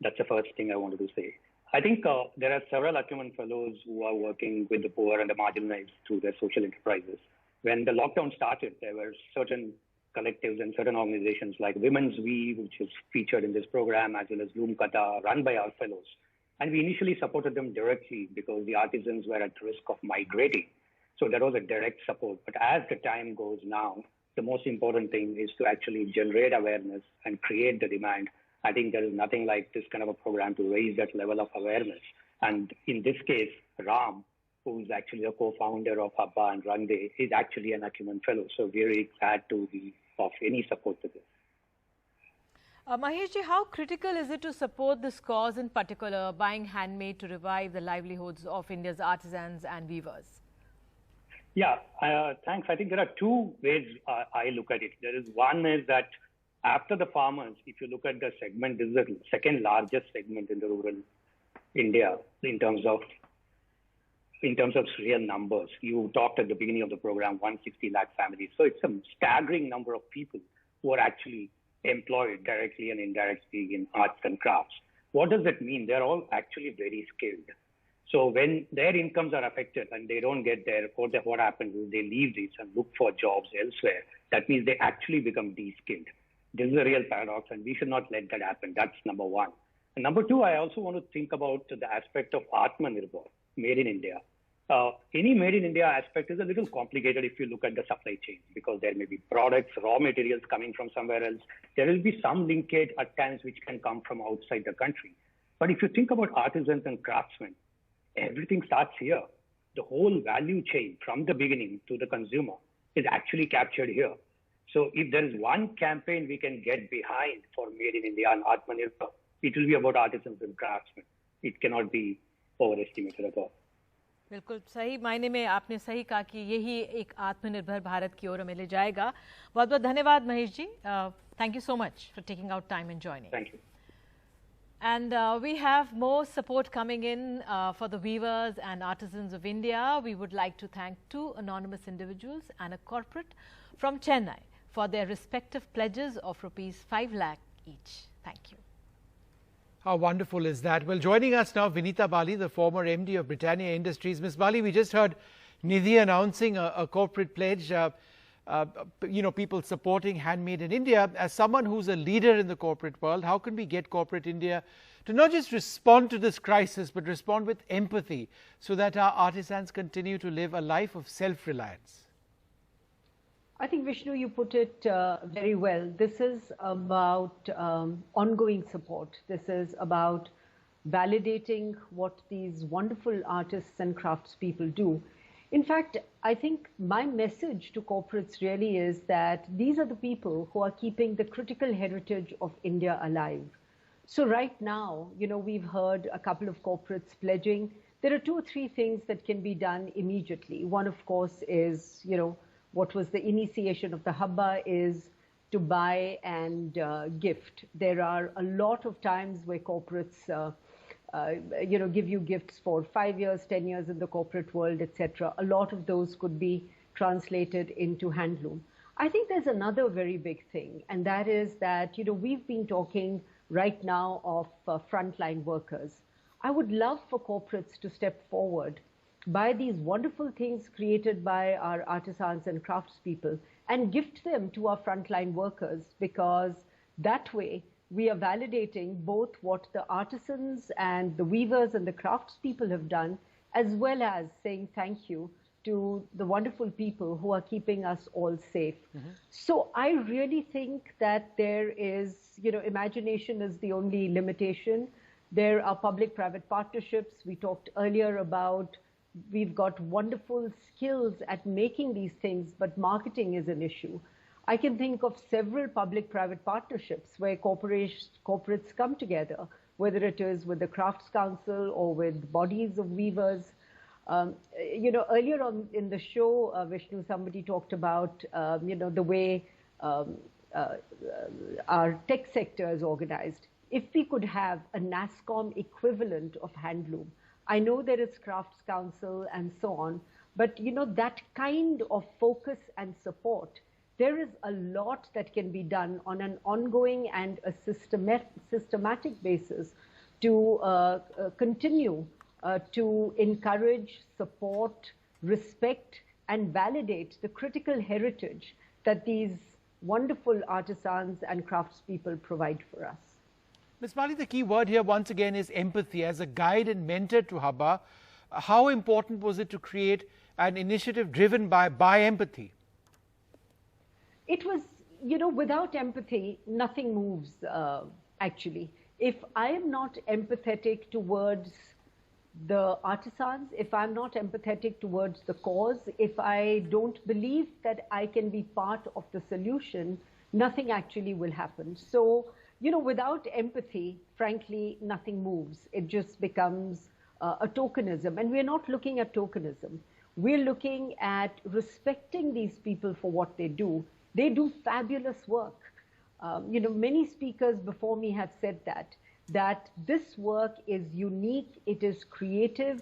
S5: That's the first thing I wanted to say. I think there are several Acumen Fellows who are working with the poor and the marginalized through their social enterprises. When the lockdown started, there were certain collectives and certain organizations like Women's Weave, which is featured in this program, as well as Loom Kata, run by our fellows. And we initially supported them directly because the artisans were at risk of migrating. So there was a direct support. But as the time goes now, the most important thing is to actually generate awareness and create the demand. I think there is nothing like this kind of a program to raise that level of awareness. And in this case, Ram, who's actually a co-founder of Habba and Rangde, is actually an Acumen Fellow. So very glad to be of any support to this.
S2: Maheshji, how critical is it to support this cause, in particular, buying handmade to revive the livelihoods of India's artisans and weavers?
S5: Yeah, thanks. I think there are two ways I look at it. There is one is that after the farmers, if you look at the segment, this is the second largest segment in the rural India in terms of real numbers. You talked at the beginning of the program, 160 lakh families. So it's a staggering number of people who are actually employed directly and indirectly in arts and crafts. What does that mean? They're all actually very skilled. So when their incomes are affected and they don't get there, what happens is they leave this and look for jobs elsewhere. That means they actually become de-skilled. This is a real paradox, and we should not let that happen. That's number one. And number two, I also want to think about the aspect of Atmanirbhar, made in India. Any made in India aspect is a little complicated if you look at the supply chain, because there may be products, raw materials coming from somewhere else. There will be some linkage at times which can come from outside the country. But if you think about artisans and craftsmen, everything starts here. The whole value chain from the beginning to the consumer is actually captured here. So if there is one campaign we can get behind for Made in India and Atmanirbhar, it will be about artisans and craftsmen. It cannot be overestimated at all.
S2: बिल्कुल सही मायने में आपने सही कहा कि यही एक आत्मनिर्भर भारत की ओर हमें ले जाएगा. बहुत बहुत धन्यवाद Mahesh ji. Thank you so much for taking out time and joining.
S5: Thank you.
S2: And we have more support coming in for the weavers and artisans of India. We would like to thank two anonymous individuals and a corporate from Chennai for their respective pledges of ₹5 lakh each. Thank you.
S1: How wonderful is that? Well, joining us now, Vinita Bali, the former MD of Britannia Industries. Ms. Bali, we just heard Nidhi announcing a corporate pledge, people supporting Handmade in India. As someone who's a leader in the corporate world, how can we get corporate India to not just respond to this crisis, but respond with empathy so that our artisans continue to live a life of self-reliance?
S10: I think, Vishnu, you put it very well. This is about ongoing support. This is about validating what these wonderful artists and craftspeople do. In fact, I think my message to corporates really is that these are the people who are keeping the critical heritage of India alive. So right now, we've heard a couple of corporates pledging. There are 2 or 3 things that can be done immediately. One, of course, is, what was the initiation of the Habba is to buy and gift. There are a lot of times where corporates, give you gifts for 5 years, 10 years in the corporate world, etc. A lot of those could be translated into handloom. I think there's another very big thing, and that is that, we've been talking right now of frontline workers. I would love for corporates to step forward, buy these wonderful things created by our artisans and craftspeople and gift them to our frontline workers, because that way we are validating both what the artisans and the weavers and the craftspeople have done, as well as saying thank you to the wonderful people who are keeping us all safe. So I really think that there is, imagination is the only limitation. There are public-private partnerships. We talked earlier about we've got wonderful skills at making these things, but marketing is an issue. I can think of several public-private partnerships where corporates come together
S7: whether it is with the Crafts Council or with bodies of weavers. Earlier on in the show, Vishnu, somebody talked about, the way our tech sector is organized. If we could have a NASSCOM equivalent of handloom, I know there is Crafts Council and so on, but that kind of focus and support, there is a lot that can be done on an ongoing and a systematic basis to continue to encourage, support, respect, and validate the critical heritage that these wonderful artisans and craftspeople provide for us.
S1: Ms. Mali, the key word here once again is empathy. As a guide and mentor to Habba, how important was it to create an initiative driven by empathy?
S7: It was, without empathy, nothing moves, actually. If I am not empathetic towards the artisans, if I'm not empathetic towards the cause, if I don't believe that I can be part of the solution, nothing actually will happen. So, without empathy, frankly, nothing moves. It just becomes a tokenism. And we're not looking at tokenism. We're looking at respecting these people for what they do. They do fabulous work. Many speakers before me have said that this work is unique, it is creative,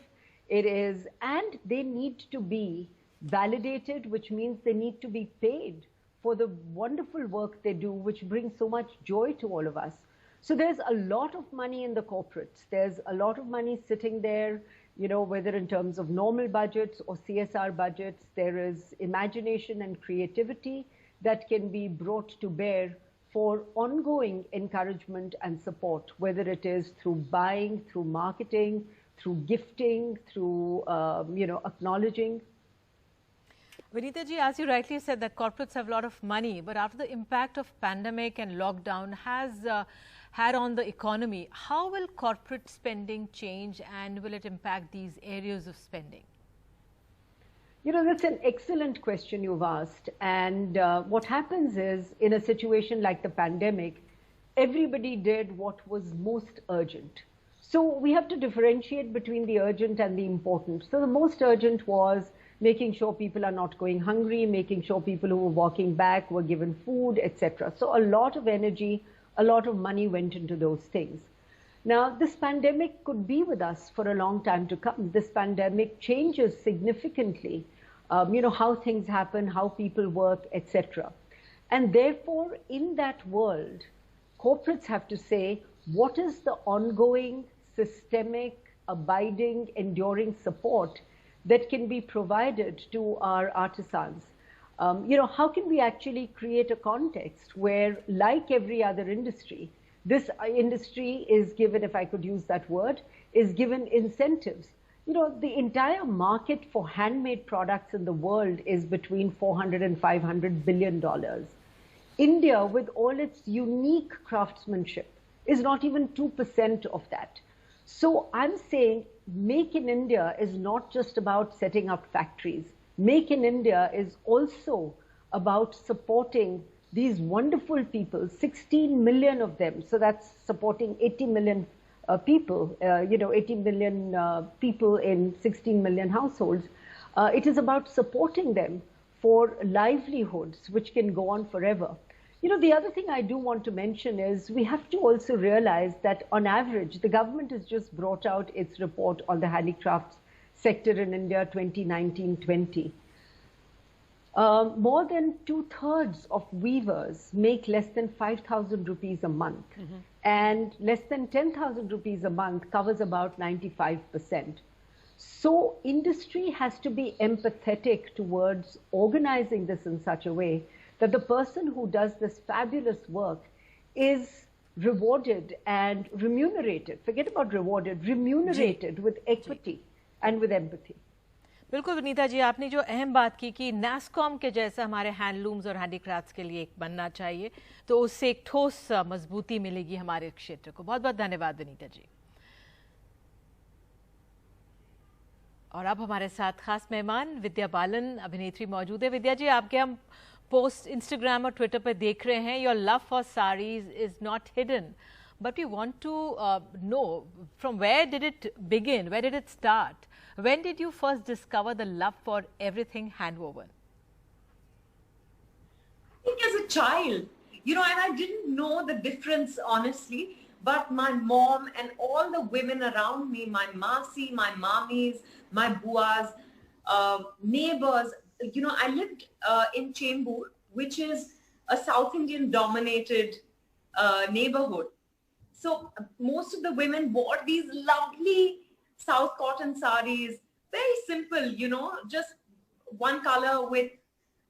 S7: and they need to be validated, which means they need to be paid for the wonderful work they do, which brings so much joy to all of us. So there's a lot of money in the corporates. There's a lot of money sitting there, whether in terms of normal budgets or CSR budgets. There is imagination and creativity that can be brought to bear for ongoing encouragement and support, whether it is through buying, through marketing, through gifting, through, acknowledging.
S2: Vinita ji, as you rightly said that corporates have a lot of money, but after the impact of pandemic and lockdown has had on the economy, how will corporate spending change and will it impact these areas of spending?
S7: That's an excellent question you've asked. And what happens is, in a situation like the pandemic, everybody did what was most urgent. So we have to differentiate between the urgent and the important. So the most urgent was making sure people are not going hungry, making sure people who were walking back were given food, etc. So a lot of energy, a lot of money went into those things. Now, this pandemic could be with us for a long time to come. This pandemic changes significantly, how things happen, how people work, etc. And therefore, in that world, corporates have to say, what is the ongoing, systemic, abiding, enduring support that can be provided to our artisans? How can we actually create a context where, like every other industry, this industry is given, if I could use that word, is given incentives. The entire market for handmade products in the world is between $400 and $500 billion. India, with all its unique craftsmanship, is not even 2% of that. So I'm saying Make in India is not just about setting up factories. Make in India is also about supporting these wonderful people, 16 million of them. So that's supporting 80 million people, 80 million people in 16 million households. It is about supporting them for livelihoods, which can go on forever. The other thing I do want to mention is we have to also realize that on average, the government has just brought out its report on the handicrafts sector in India 2019-20. More than 2/3 of weavers make less than 5,000 rupees a month. And less than 10,000 rupees a month covers about 95%. So industry has to be empathetic towards organizing this in such a way that the person who does this fabulous work is rewarded and remunerated. Forget about rewarded, remunerated with equity and with empathy.
S2: बिल्कुल विनीता जी, आपने जो अहम बात की कि नास्कॉम के जैसा हमारे हैंडलूम्स और हैंडीक्राफ्ट्स के लिए एक बनना चाहिए, तो उससे एक ठोस मजबूती मिलेगी हमारे क्षेत्र को। बहुत बहुत धन्यवाद विनीता जी। और अब हमारे साथ खास मेहमान विद्या बालन अभिनेत्री मौजूद है। विद्या जी, आपके हम पोस्ट इंस्टाग्राम और ट्विटर पर देख रहे हैं, your love for saris is not hidden but we want to know, from where did it begin? Where did it start? When did you first discover the love for everything handwoven?
S8: I think as a child, you know, and I didn't know the difference, honestly, but my mom and all the women around me, my masi, my mommies, my buas, neighbors, you know, I lived in Chembur, which is a South Indian dominated neighborhood. So most of the women wore these lovely South cotton saris, very simple, you know, just one color with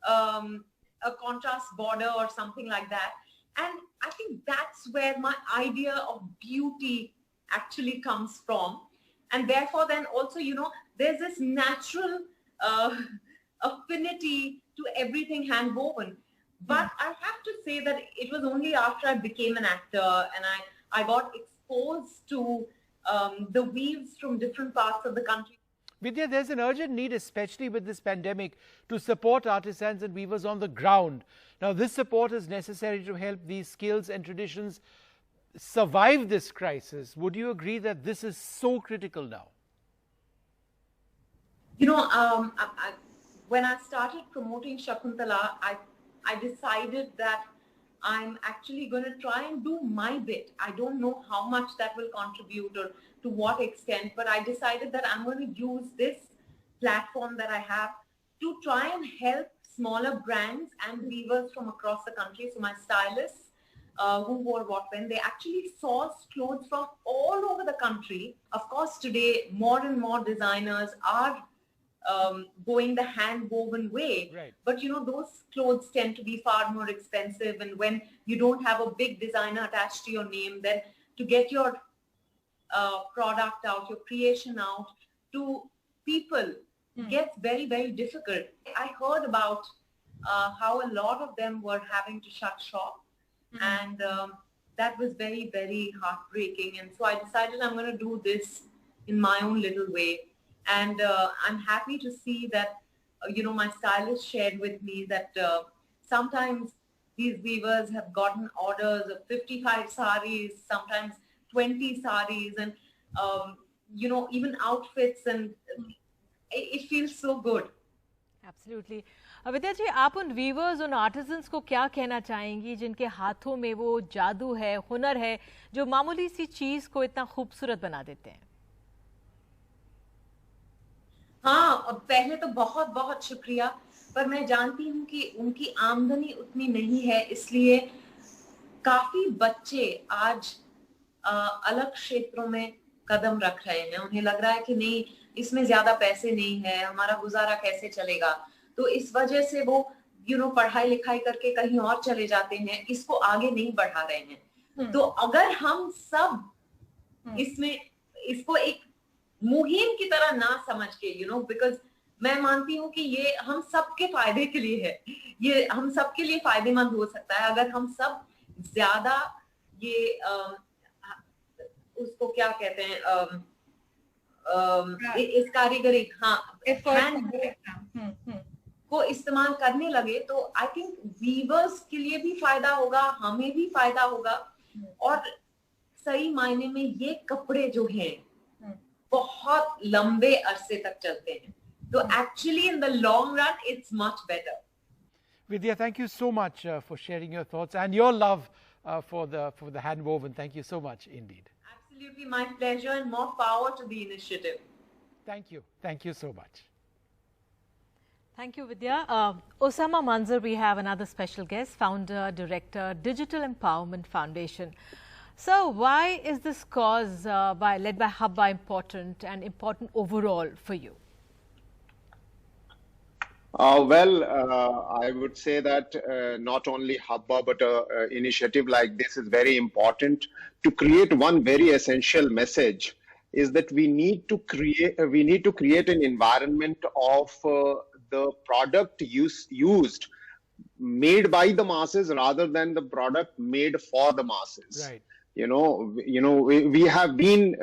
S8: a contrast border or something like that. And I think that's where my idea of beauty actually comes from. And therefore then also, you know, there's this natural affinity to everything handwoven. But I have to say that it was only after I became an actor and I got exposed to the weaves from different parts of the country.
S1: Vidya, there's an urgent need, especially with this pandemic, to support artisans and weavers on the ground. Now, this support is necessary to help these skills and traditions survive this crisis. Would you agree that this is so critical now?
S8: You know, when I started promoting Shakuntala, I decided that I'm actually going to try and do my bit. I don't know how much that will contribute or to what extent, but I decided that I'm going to use this platform that I have to try and help smaller brands and weavers from across the country. So my stylists who wore Watwen, they actually sourced clothes from all over the country. Of course, today more and more designers are going the hand-woven way.
S1: Right.
S8: But you know, those clothes tend to be far more expensive, and when you don't have a big designer attached to your name, then to get your product out, your creation out to people gets very, very difficult. I heard about how a lot of them were having to shut shop, and that was very, very heartbreaking. And so I decided I'm going to do this in my own little way. And I'm happy to see that, you know, my stylist shared with me that sometimes these weavers have gotten orders of 55 saris, sometimes 20 saris, and, you know, even outfits, and it feels so good.
S2: Absolutely. विद्या जी, आप उन viewers, उन artisans को क्या कहना चाहेंगी जिनके हाथों में वो जादू है, हुनर है, जो मामूली सी चीज़ को इतना खूबसूरत बना देते हैं?
S8: हाँ, पहले तो बहुत बहुत शुक्रिया, पर मैं जानती हूँ कि उनकी आमदनी उतनी नहीं है, इसलिए काफी बच्चे आज अलग क्षेत्रों में कदम रख रहे हैं. उन्हें लग रहा है कि नहीं, इसमें ज्यादा पैसे नहीं है, हमारा गुजारा कैसे चलेगा, तो इस वजह से वो पढ़ाई लिखाई करके कहीं और चले जाते हैं, इसको आगे नहीं बढ़ा रहे हैं. तो अगर हम सब इसमें इसको एक मुहिम की तरह ना समझ के, बिकॉज मैं मानती हूँ कि ये हम सबके फायदे के लिए है, ये हम सबके लिए फायदेमंद हो सकता है अगर हम सब ज्यादा ये उसको क्या कहते हैं इस कारीगरी को इस्तेमाल करने लगे, तो आई थिंक वीवर्स के लिए भी फायदा होगा, हमें भी फायदा होगा, और सही मायने में ये कपड़े जो हैं बहुत लंबे अरसे तक चलते हैं. So actually in the long run it's much better.
S1: Vidya, thank you so much for sharing your thoughts and your love for the hand woven. Thank you so much indeed.
S8: Absolutely, my pleasure, and more power to the initiative.
S1: Thank you so much.
S2: Thank you, Vidya. Osama Manzar, we have another special guest, founder, director, Digital Empowerment Foundation. So why is this cause led by Habba important and important overall for you?
S11: I would say that not only Habba, but an initiative like this is very important to create one very essential message, is that we need to create an environment of the product used made by the masses rather than the product made for the masses.
S1: Right.
S11: We have been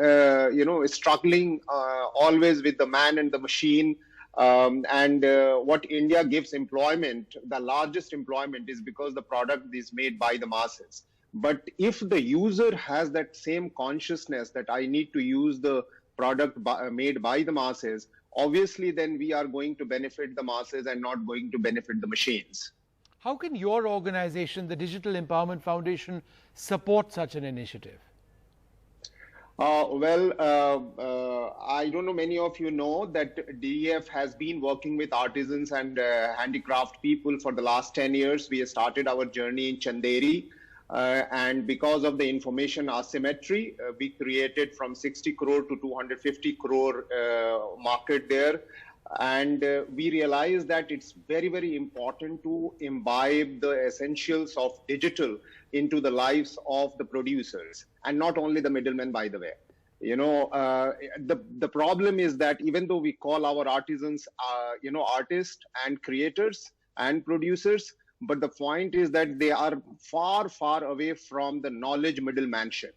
S11: struggling always with the man and the machine. What India gives employment, the largest employment, is because the product is made by the masses. But if the user has that same consciousness that I need to use the product made by the masses, obviously then we are going to benefit the masses and not going to benefit the machines.
S1: How can your organization, the Digital Empowerment Foundation, support such an initiative?
S11: I don't know, many of you know that DEF has been working with artisans and handicraft people for the last 10 years. We started our journey in Chanderi. And because of the information asymmetry, we created from 60 crore to 250 crore market there. And we realized that it's very, very important to imbibe the essentials of digital into the lives of the producers, and not only the middlemen, by the way. You know, the problem is that even though we call our artisans, artists and creators and producers, but the point is that they are far, far away from the knowledge middlemanship.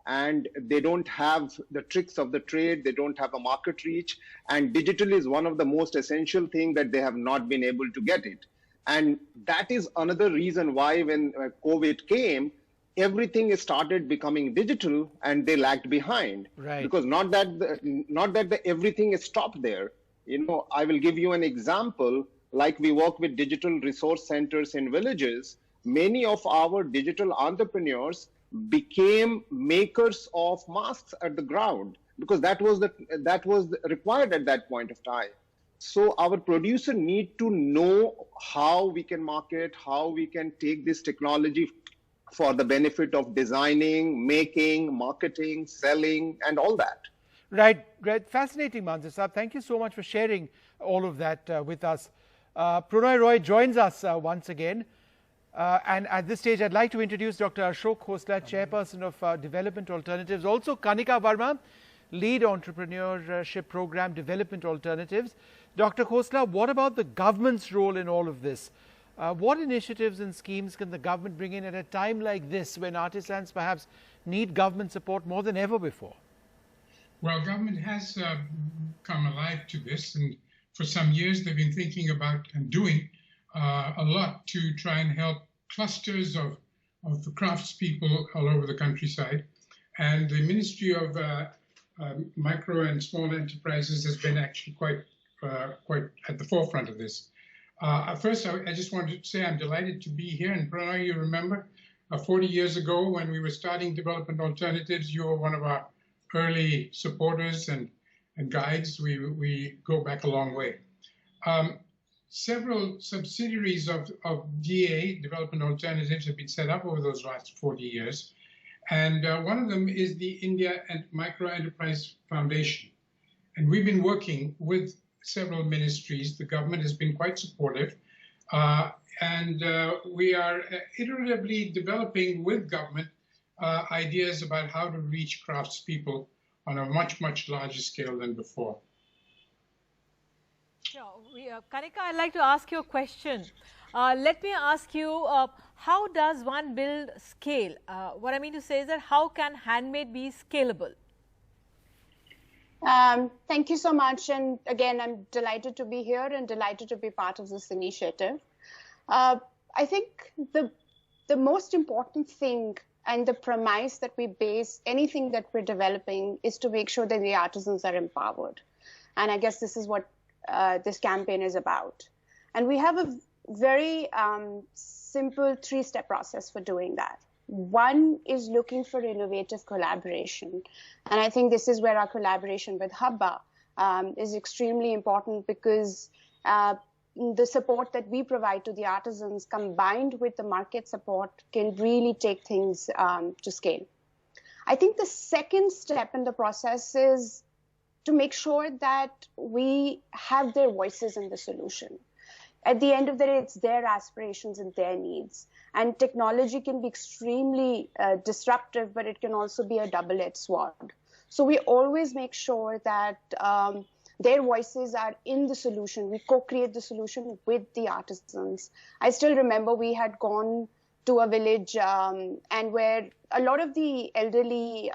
S11: And they don't have the tricks of the trade, they don't have a market reach, and digital is one of the most essential things that they have not been able to get it. And that is another reason why when COVID came, everything started becoming digital and they lagged behind.
S1: Right.
S11: Because not that everything is stopped there. You know, I will give you an example. Like we work with digital resource centers in villages, many of our digital entrepreneurs became makers of masks at the ground because that was required at that point of time. So our producer need to know how we can market, how we can take this technology for the benefit of designing, making, marketing, selling, and all that.
S1: Right. Fascinating, Manzar Saab. Thank you so much for sharing all of that with us. Prannoy Roy joins us once again. And at this stage, I'd like to introduce Dr. Ashok Khosla, Chairperson of Development Alternatives. Also, Kanika Verma, Lead Entrepreneurship Program, Development Alternatives. Dr. Khosla, what about the government's role in all of this? What initiatives and schemes can the government bring in at a time like this when artisans perhaps need government support more than ever before?
S12: Well, government has come alive to this, and for some years they've been thinking about and doing a lot to try and help clusters of craftspeople all over the countryside. And the Ministry of Micro and Small Enterprises has been actually quite at the forefront of this. First, I just wanted to say I'm delighted to be here. And Prannoy, you remember 40 years ago when we were starting Development Alternatives, you were one of our early supporters and guides. We go back a long way. Several subsidiaries of DA, Development Alternatives, have been set up over those last 40 years. And one of them is the India Micro Enterprise Foundation. And we've been working with several ministries. The government has been quite supportive. And we are iteratively developing with government ideas about how to reach craftspeople on a much, much larger scale than before.
S2: Sure. Kanika, I'd like to ask you a question. Let me ask you, how does one build scale? What I mean to say is that how can handmade be scalable?
S13: Thank you so much. And again, I'm delighted to be here and delighted to be part of this initiative. I think the most important thing and the premise that we base anything that we're developing is to make sure that the artisans are empowered. And I guess this is what this campaign is about. And we have a very simple three-step process for doing that. One is looking for innovative collaboration. And I think this is where our collaboration with Habba is extremely important, because the support that we provide to the artisans combined with the market support can really take things to scale. I think the second step in the process is to make sure that we have their voices in the solution. At the end of the day, it's their aspirations and their needs. And technology can be extremely disruptive, but it can also be a double-edged sword. So we always make sure that their voices are in the solution. We co-create the solution with the artisans. I still remember we had gone to a village and where a lot of the elderly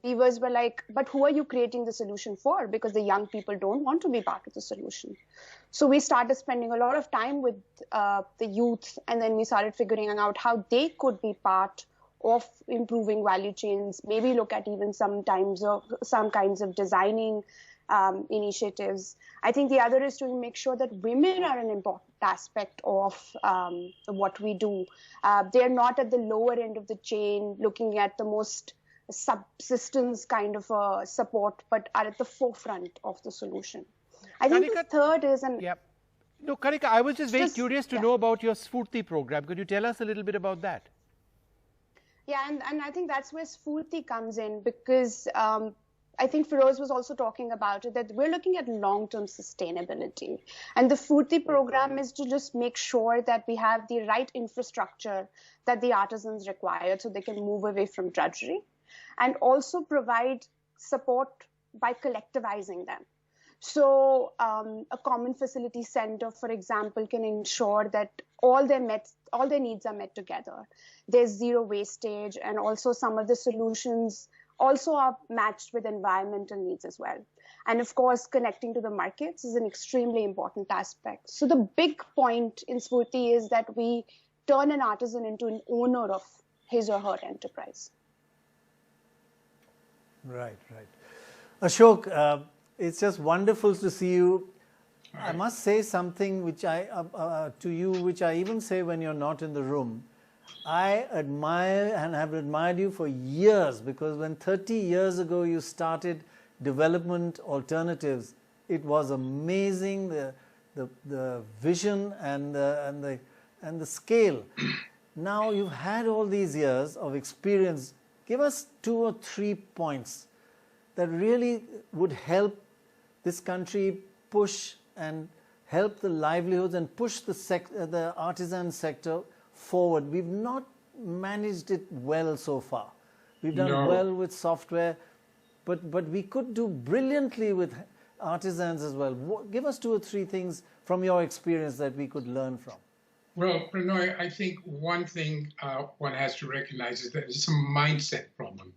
S13: weavers were like, but who are you creating the solution for? Because the young people don't want to be part of the solution. So we started spending a lot of time with the youth, and then we started figuring out how they could be part of improving value chains, maybe look at even some kinds of designing initiatives. I think the other is to make sure that women are an important aspect of what we do. They're not at the lower end of the chain looking at the most subsistence kind of support, but are at the forefront of the solution. I think the third is
S1: No, Kanika, I was just very curious to know about your Sphurti program. Could you tell us a little bit about that?
S13: Yeah, and I think that's where Sphurti comes in, because I think Feroz was also talking about it, that we're looking at long-term sustainability. And the Sphurti program is to just make sure that we have the right infrastructure that the artisans require so they can move away from drudgery, and also provide support by collectivizing them. So a common facility center, for example, can ensure that all their needs are met together. There's zero wastage, and also some of the solutions also are matched with environmental needs as well. And of course, connecting to the markets is an extremely important aspect. So the big point in Sphurti is that we turn an artisan into an owner of his or her enterprise.
S14: Right. Ashok, it's just wonderful to see you. I must say something which to you, which I even say when you're not in the room. I admire and have admired you for years, because when 30 years ago you started Development Alternatives, it was amazing, the vision and the scale. Now you've had all these years of experience. Give us 2 or 3 points that really would help this country push and help the livelihoods and push the artisan sector forward. We've not managed it well so far. We've done well with software, but we could do brilliantly with artisans as well. Give us 2 or 3 things from your experience that we could learn from.
S12: Well, Pranoy, I think one thing one has to recognize is that it's a mindset problem.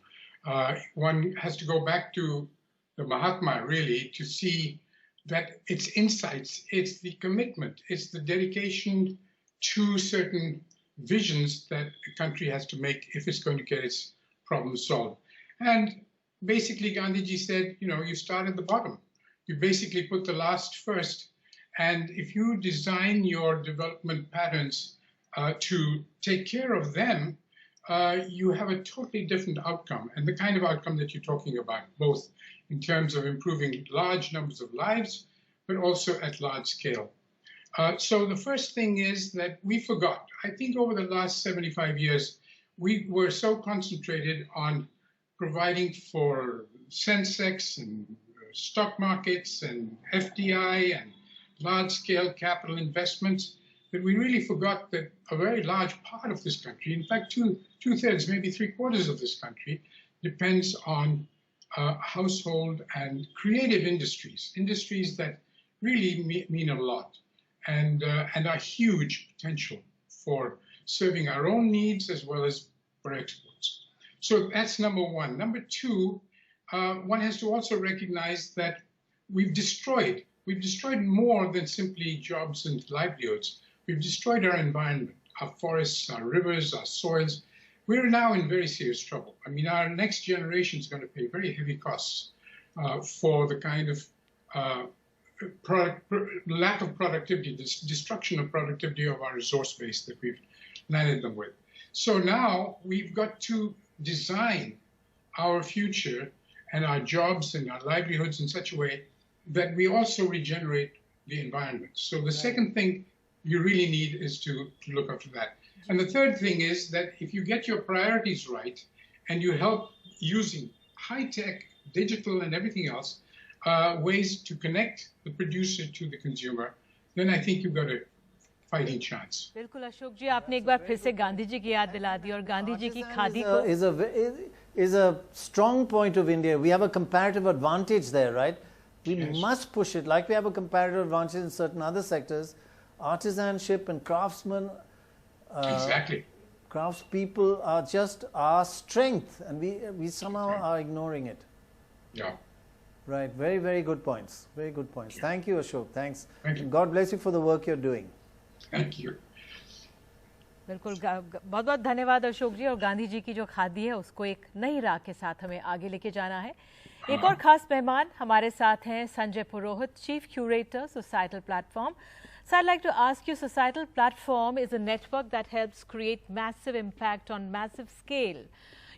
S12: One has to go back to the Mahatma, really, to see that it's insights, it's the commitment, it's the dedication to certain visions that a country has to make if it's going to get its problems solved. And basically, Gandhiji said, you start at the bottom. You basically put the last first. And if you design your development patterns to take care of them, you have a totally different outcome, and the kind of outcome that you're talking about, both in terms of improving large numbers of lives, but also at large scale. So the first thing is that we forgot. I think over the last 75 years, we were so concentrated on providing for Sensex and stock markets and FDI and large-scale capital investments, that we really forgot that a very large part of this country, in fact, two-thirds, maybe 3/4 of this country, depends on household and creative industries that really mean a lot and are huge potential for serving our own needs as well as for exports. So that's number one. Number two, one has to also recognize that we've destroyed more than simply jobs and livelihoods. We've destroyed our environment, our forests, our rivers, our soils. We're now in very serious trouble. I mean, our next generation is going to pay very heavy costs for the kind of lack of productivity, this destruction of productivity of our resource base that we've landed them with. So now we've got to design our future and our jobs and our livelihoods in such a way that we also regenerate the environment. So the second thing you really need is to look after that. And the third thing is that if you get your priorities right and you help using high-tech, digital and everything else, ways to connect the producer to the consumer, then I think you've got a fighting chance.
S2: बिल्कुल अशोक जी, आपने एक बार फिर से गांधी जी की याद दिला दी और गांधी जी की खादी को
S14: is a strong point of India. We have a comparative advantage there, right? We must push it like we have a comparative advantage in certain other sectors. Artisanship and craftsmen, craftspeople are just our strength, and we somehow are ignoring it.
S12: Yeah.
S14: Right. Very, very good points. Very good points. Thank you, Ashok. Thanks. Thank you. God bless you for the work you're doing.
S12: Thank you.
S2: बिल्कुल, बहुत बहुत धन्यवाद अशोक जी। और गांधी जी की जो खादी है उसको एक नई राह के साथ हमें आगे लेके जाना है। एक और खास मेहमान हमारे साथ हैं Sanjay Purohit, chief curator, societal platform. So I'd like to ask you, Societal Platform is a network that helps create massive impact on massive scale.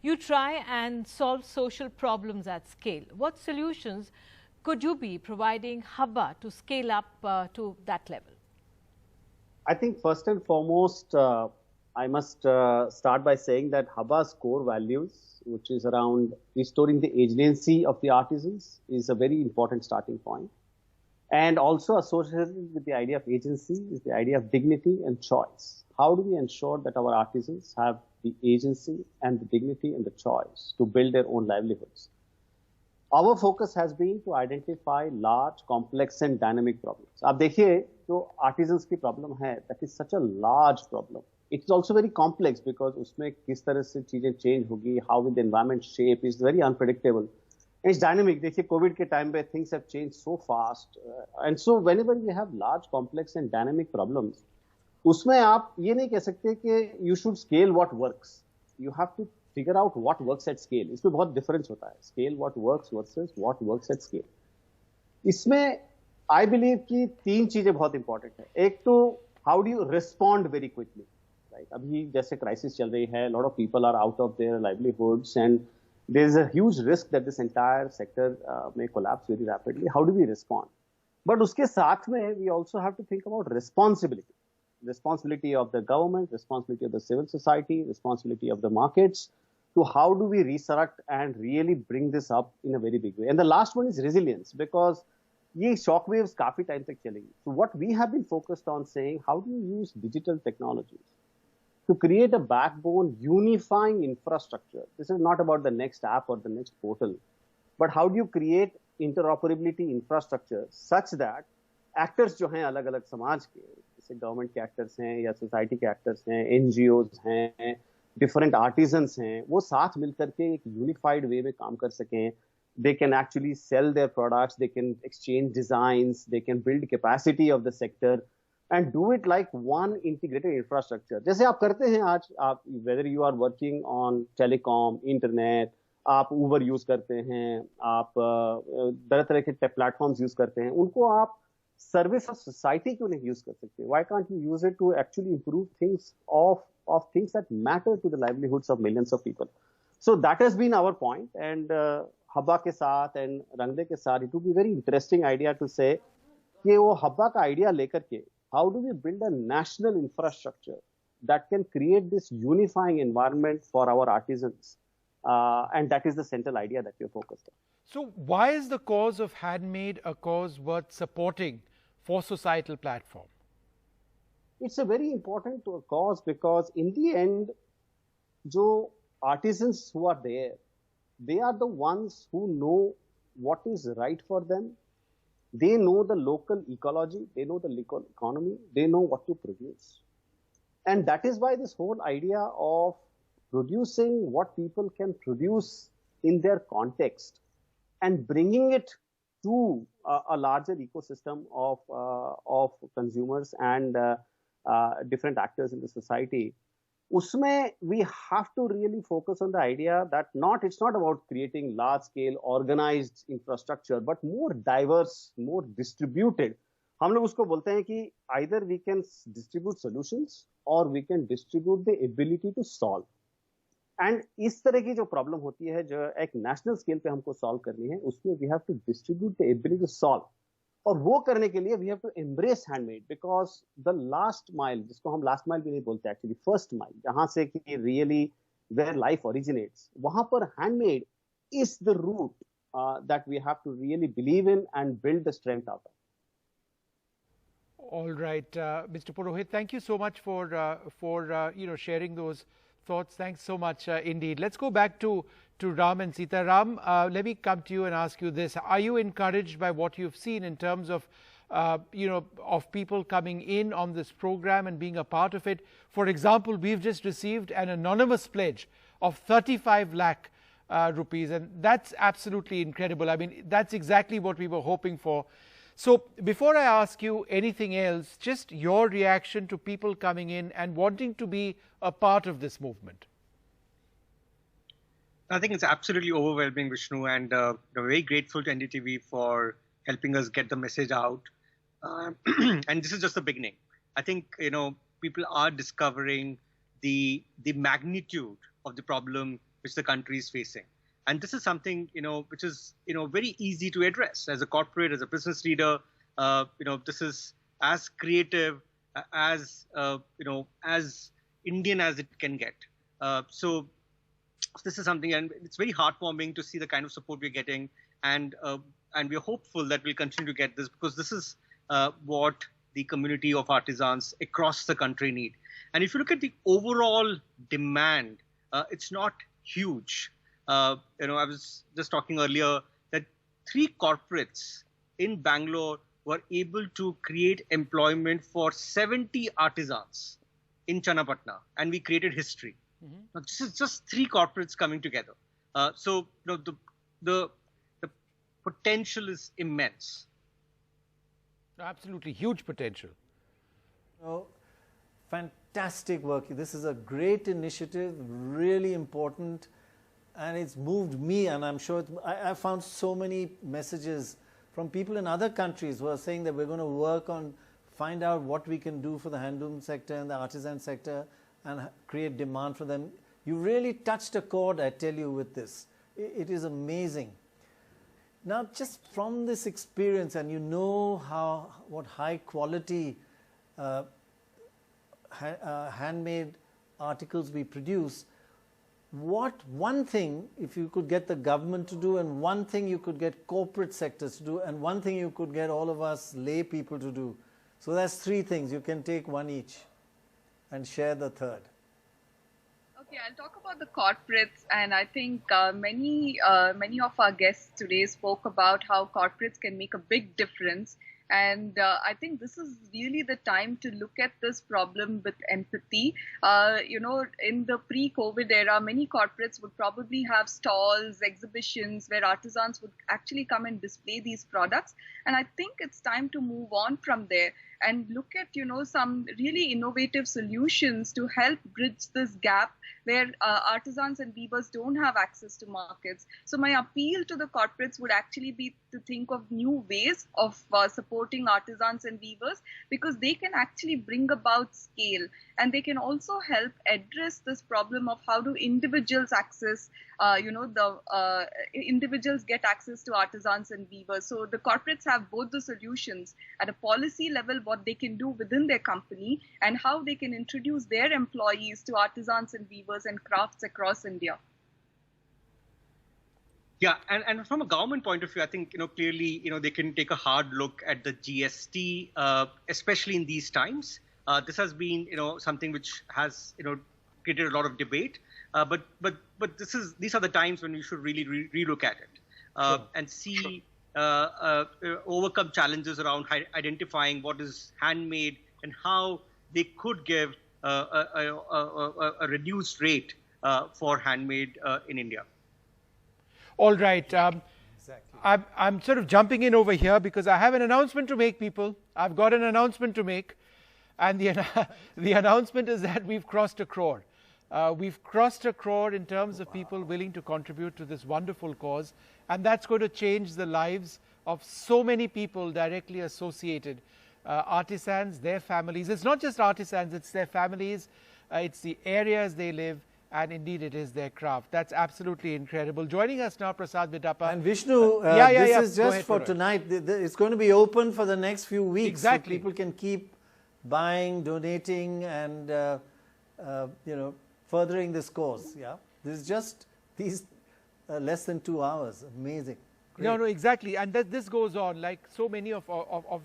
S2: You try and solve social problems at scale. What solutions could you be providing Habba to scale up to that level?
S15: I think first and foremost, I must start by saying that Habba's core values, which is around restoring the agency of the artisans, is a very important starting point. And also associated with the idea of agency is the idea of dignity and choice. How do we ensure that our artisans have the agency and the dignity and the choice to build their own livelihoods? Our focus has been to identify large, complex and dynamic problems. आप देखिए जो artisans की problem है, that is such a large problem. It's also very complex because उसमें किस तरह से चीजें change होगी, how will the environment shape, is very unpredictable. It's dynamic. देखिए कोविड के टाइम पे things have changed so fast, and so whenever we have large, complex and dynamic problems, उसमें आप ये नहीं कह सकते कि you should scale what works. You have to figure out what works at scale. इसमें बहुत difference होता है. Scale what works versus what works at scale. इसमें I believe कि तीन चीजें बहुत important है. एक तो how do you respond very quickly, right? अभी जैसे crisis चल रही है, lot of people are out of their livelihoods and there is a huge risk that this entire sector may collapse very rapidly. How do we respond? But उसके साथ में we also have to think about responsibility. Responsibility of the government, responsibility of the civil society, responsibility of the markets, to how do we resurrect and really bring this up in a very big way. And the last one is resilience, because ये shock waves काफी time तक चलेंगी. So what we have been focused on saying, how do you use digital technologies to create a backbone unifying infrastructure? This is not about the next app or the next portal, but how do you create interoperability infrastructure such that actors जो हैं अलग-अलग समाज के, जैसे government के actors हैं या society के एक्टर्स हैं, NGOs हैं, डिफरेंट आर्टिजन्स हैं, वो साथ मिलकर के एक यूनिफाइड वे में काम कर सकें. They can actually sell their products, they can exchange designs, they can build capacity of the sector and do it like one integrated infrastructure. जैसे आप करते हैं आज, आप whether you are working on telecom, internet, आप Uber use करते हैं, आप तरह-तरह के प्लेटफॉर्म्स यूज करते हैं, उनको आप सर्विस ऑफ सोसाइटी क्यों नहीं यूज कर सकते? Why can't you use it to actually improve things of things that matter to the livelihoods of millions of people? So that has been our point, and Habba के साथ and Rangde के साथ, it would be very interesting idea to say कि वो Habba का idea लेकर के how do we build a national infrastructure that can create this unifying environment for our artisans? And that is the central idea that we are focused on.
S1: So why is the cause of handmade a cause worth supporting for Societal Platform?
S15: It's a very important cause because in the end, jo artisans who are there, they are the ones who know what is right for them. They know the local ecology, they know the local economy, they know what to produce. And that is why this whole idea of producing what people can produce in their context and bringing it to a larger ecosystem of consumers and different actors in the society, usme we have to really focus on the idea that it's not about creating large scale organized infrastructure, but more diverse, more distributed. हम लोग उसको बोलते हैं कि either we can distribute solutions or we can distribute the ability to solve. And इस तरह की जो प्रॉब्लम होती है जो एक नेशनल स्केल पे हमको सॉल्व करनी है, उसमें we have to distribute the ability to solve. और वो करने के लिए we have to embrace handmade, because the last mile, जिसको हम लास्ट माइल भी नहीं बोलते एक्चुअली, फर्स्ट माइल, जहां से कि रियली वेयर लाइफ ओरिजिनेट्स, वहां पर handmade is the root that we have to really believe in and build the strength out of.
S1: All right, Mr. Purohit, thank you so much for sharing those thoughts. Thanks so much indeed. Let's go back to Ram and Sita. Ram, let me come to you and ask you this. Are you encouraged by what you've seen in terms of of people coming in on this program and being a part of it? For example, we've just received an anonymous pledge of 35 lakh rupees, and that's absolutely incredible. I mean, that's exactly what we were hoping for. So before I ask you anything else, just your reaction to people coming in and wanting to be a part of this movement.
S16: I think it's absolutely overwhelming, Vishnu, and we're very grateful to NDTV for helping us get the message out. And this is just the beginning. I think, people are discovering the magnitude of the problem which the country is facing. And this is something, which is, very easy to address. As a corporate, as a business leader, this is as creative, as Indian as it can get. So this is something, and it's very heartwarming to see the kind of support we're getting. And we're hopeful that we'll continue to get this, because this is what the community of artisans across the country need. And if you look at the overall demand, it's not huge. I was just talking earlier that 3 corporates in Bangalore were able to create employment for 70 artisans in Channapatna, and we created history. Now, this is just 3 corporates coming together. So the potential is immense.
S1: Absolutely huge potential.
S14: Fantastic work. This is a great initiative, really important, and it's moved me, and I'm sure I found so many messages from people in other countries who are saying that we're going to work on, find out what we can do for the handloom sector and the artisan sector and create demand for them. You really touched a chord, I tell you, with this. It is amazing. Now, just from this experience, and what high quality handmade articles we produce, what one thing, if you could get the government to do, and one thing you could get corporate sectors to do, and one thing you could get all of us lay people to do. So that's 3 things. You can take one each and share the third.
S17: Okay, I'll talk about the corporates, and I think many of our guests today spoke about how corporates can make a big difference. And I think this is really the time to look at this problem with empathy. In the pre-COVID era, many corporates would probably have stalls, exhibitions where artisans would actually come and display these products. And I think it's time to move on from there and look at, some really innovative solutions to help bridge this gap where artisans and weavers don't have access to markets. So my appeal to the corporates would actually be to think of new ways of supporting artisans and weavers, because they can actually bring about scale, and they can also help address this problem of how do individuals access, individuals get access to artisans and weavers. So the corporates have both the solutions at a policy level, what they can do within their company, and how they can introduce their employees to artisans and weavers and crafts across India.
S16: Yeah, and from a government point of view, I think, clearly, they can take a hard look at the GST, especially in these times. This has been, something which has, created a lot of debate. But these are the times when we should really relook at it and see, overcome challenges around identifying what is handmade and how they could give a reduced rate for handmade in India.
S1: All right. I'm sort of jumping in over here because I have an announcement to make, people. I've got an announcement to make. And the announcement is that we've crossed 1 crore. We've crossed 1 crore in terms of people willing to contribute to this wonderful cause. And that's going to change the lives of so many people directly associated. Artisans, their families. It's not just artisans, it's their families. It's the areas they live. And indeed, it is their craft. That's absolutely incredible. Joining us now, Prasad Bidappa.
S14: And Vishnu, this is just for tonight. It's going to be open for the next few weeks.
S1: Exactly.
S14: So people can keep buying, donating, and furthering this cause. Yeah, this is just these less than 2 hours. Amazing. Great.
S1: No, exactly. And this goes on like so many of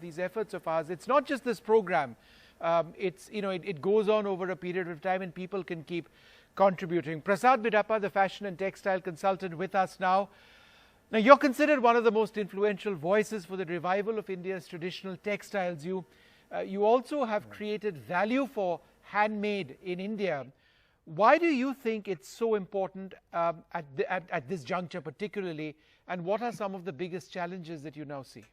S1: these efforts of ours. It's not just this program. It goes on over a period of time, and people can keep contributing. Prasad Bidappa, the fashion and textile consultant, with us now. Now, you're considered one of the most influential voices for the revival of India's traditional textiles. You also have created value for handmade in India. Why do you think it's so important at this juncture particularly, and what are some of the biggest challenges that you now see?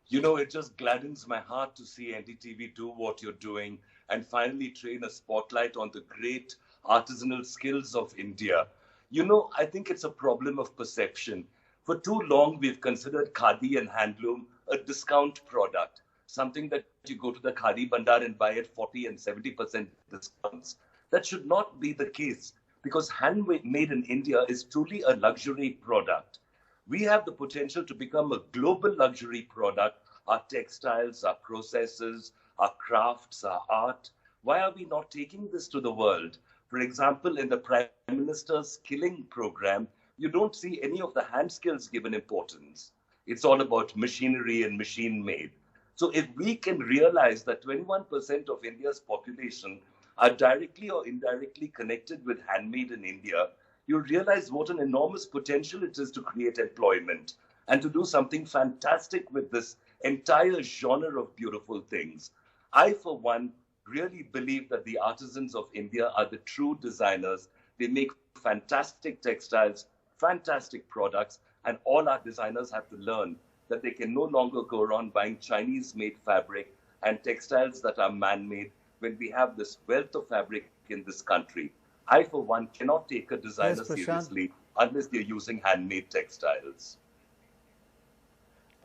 S19: You know, it just gladdens my heart to see NDTV do what you're doing and finally train a spotlight on the great artisanal skills of India. You know, I think it's a problem of perception. For too long, we've considered khadi and handloom a discount product, something that you go to the khadi bandar and buy at 40 and 70% discounts. That should not be the case, because handmade in India is truly a luxury product. We have the potential to become a global luxury product. Our textiles, our processes, our crafts, our art. Why are we not taking this to the world? For example, in the Prime Minister's skilling program, you don't see any of the hand skills given importance. It's all about machinery and machine made. So if we can realize that 21% of India's population are directly or indirectly connected with handmade in India, you'll realize what an enormous potential it is to create employment and to do something fantastic with this entire genre of beautiful things. I, for one, really believe that the artisans of India are the true designers. They make fantastic textiles, fantastic products, and all our designers have to learn that they can no longer go around buying Chinese-made fabric and textiles that are man-made when we have this wealth of fabric in this country. I, for one, cannot take a designer seriously unless they're using handmade textiles.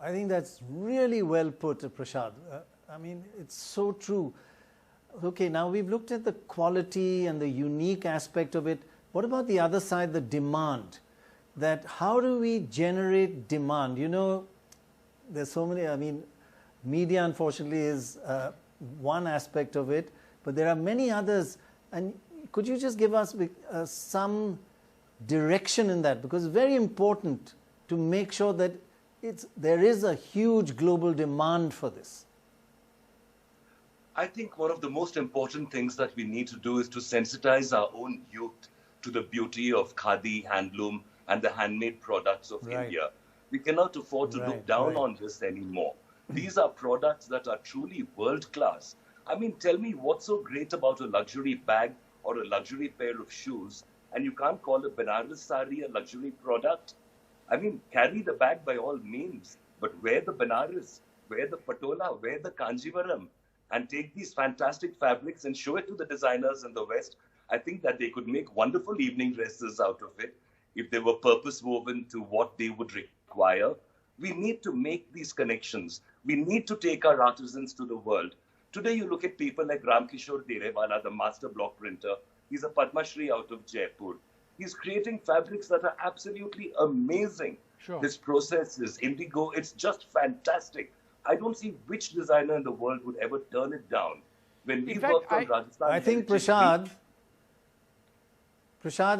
S14: I think that's really well put, Prashad. I mean, it's so true. Okay, now we've looked at the quality and the unique aspect of it. What about the other side, the demand? That how do we generate demand? You know, there's so many, I mean, media unfortunately is one aspect of it, but there are many others. And could you just give us some direction in that? Because it's very important to make sure that there is a huge global demand for this.
S19: I think one of the most important things that we need to do is to sensitize our own youth to the beauty of khadi, handloom, and the handmade products of India. We cannot afford to look down on this anymore. These are products that are truly world-class. I mean, tell me what's so great about a luxury bag or a luxury pair of shoes, and you can't call a Benares sari a luxury product? I mean, carry the bag by all means, but wear the Benares, wear the Patola, wear the Kanjivaram, and take these fantastic fabrics and show it to the designers in the West. I think that they could make wonderful evening dresses out of it if they were purpose woven to what they would require. We need to make these connections. We need to take our artisans to the world. Today, you look at people like Ramkishore Derewala, the master block printer. He's a Padma Shri out of Jaipur. He's creating fabrics that are absolutely amazing.
S1: Sure.
S19: His process, his indigo, it's just fantastic. I don't see which designer in the world would ever turn it down. When we worked on Rajasthan,
S14: I think Prashad,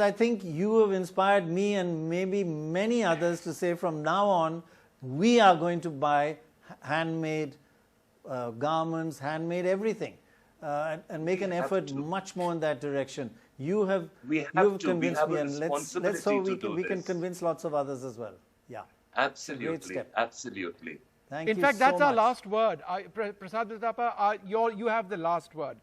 S14: I think you have inspired me and maybe many others to say from now on, we are going to buy handmade garments, handmade everything, and make an effort much more in that direction. You have convinced me, and let's hope we can convince lots of others as well. Yeah.
S19: Absolutely.
S14: Great step.
S19: Absolutely.
S14: Thank you.
S1: In fact,
S14: so
S1: that's our
S14: much.
S1: last word. Prasad Pratapa, you have the last word.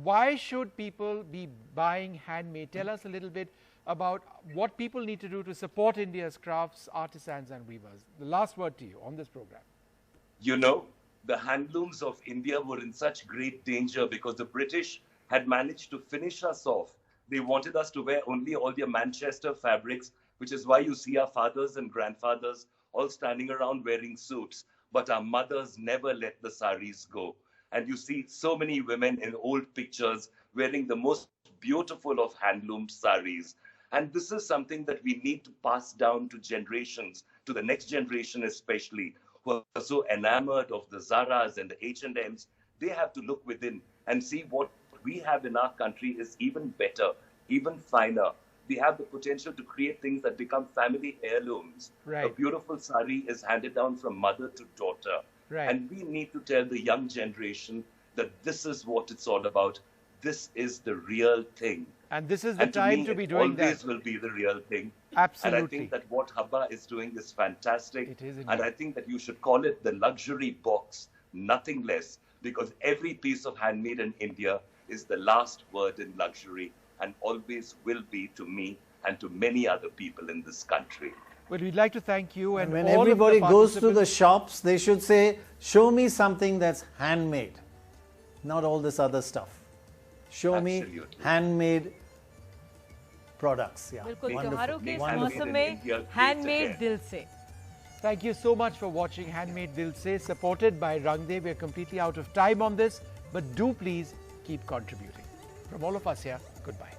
S1: Why should people be buying handmade? Tell us a little bit about what people need to do to support India's crafts, artisans and weavers. The last word to you on this program.
S19: You know, the handlooms of India were in such great danger because the British had managed to finish us off. They wanted us to wear only all their Manchester fabrics, which is why you see our fathers and grandfathers all standing around wearing suits. But our mothers never let the saris go. And you see so many women in old pictures wearing the most beautiful of handloom saris. And this is something that we need to pass down to generations, to the next generation especially, who are so enamored of the Zaras and the H&Ms. They have to look within and see what we have in our country is even better, even finer. We have the potential to create things that become family heirlooms.
S1: Right.
S19: A beautiful sari is handed down from mother to daughter.
S1: Right.
S19: And we need to tell the young generation that this is what it's all about. This is the real thing.
S1: And this is the time to be doing that.
S19: Always will be the real thing.
S1: Absolutely.
S19: And I think that what Habba is doing is fantastic.
S1: It is indeed.
S19: And I think that you should call it the luxury box, nothing less, because every piece of handmade in India is the last word in luxury and always will be to me and to many other people in this country.
S1: Well, we'd like to thank you. And
S14: when
S1: all
S14: everybody
S1: of the
S14: goes to the
S1: participants.
S14: shops, they should say, show me something that's handmade, not all this other stuff. Show me handmade products. Yeah.
S2: बिल्कुल
S14: Wonderful.
S2: त्योहारों के इस
S14: Wonderful.
S2: मौसम में handmade दिल से.
S1: Thank you so much for watching Handmade Dil Se, supported by Rangde. We are completely out of time on this, but do please keep contributing. From all of us here, goodbye.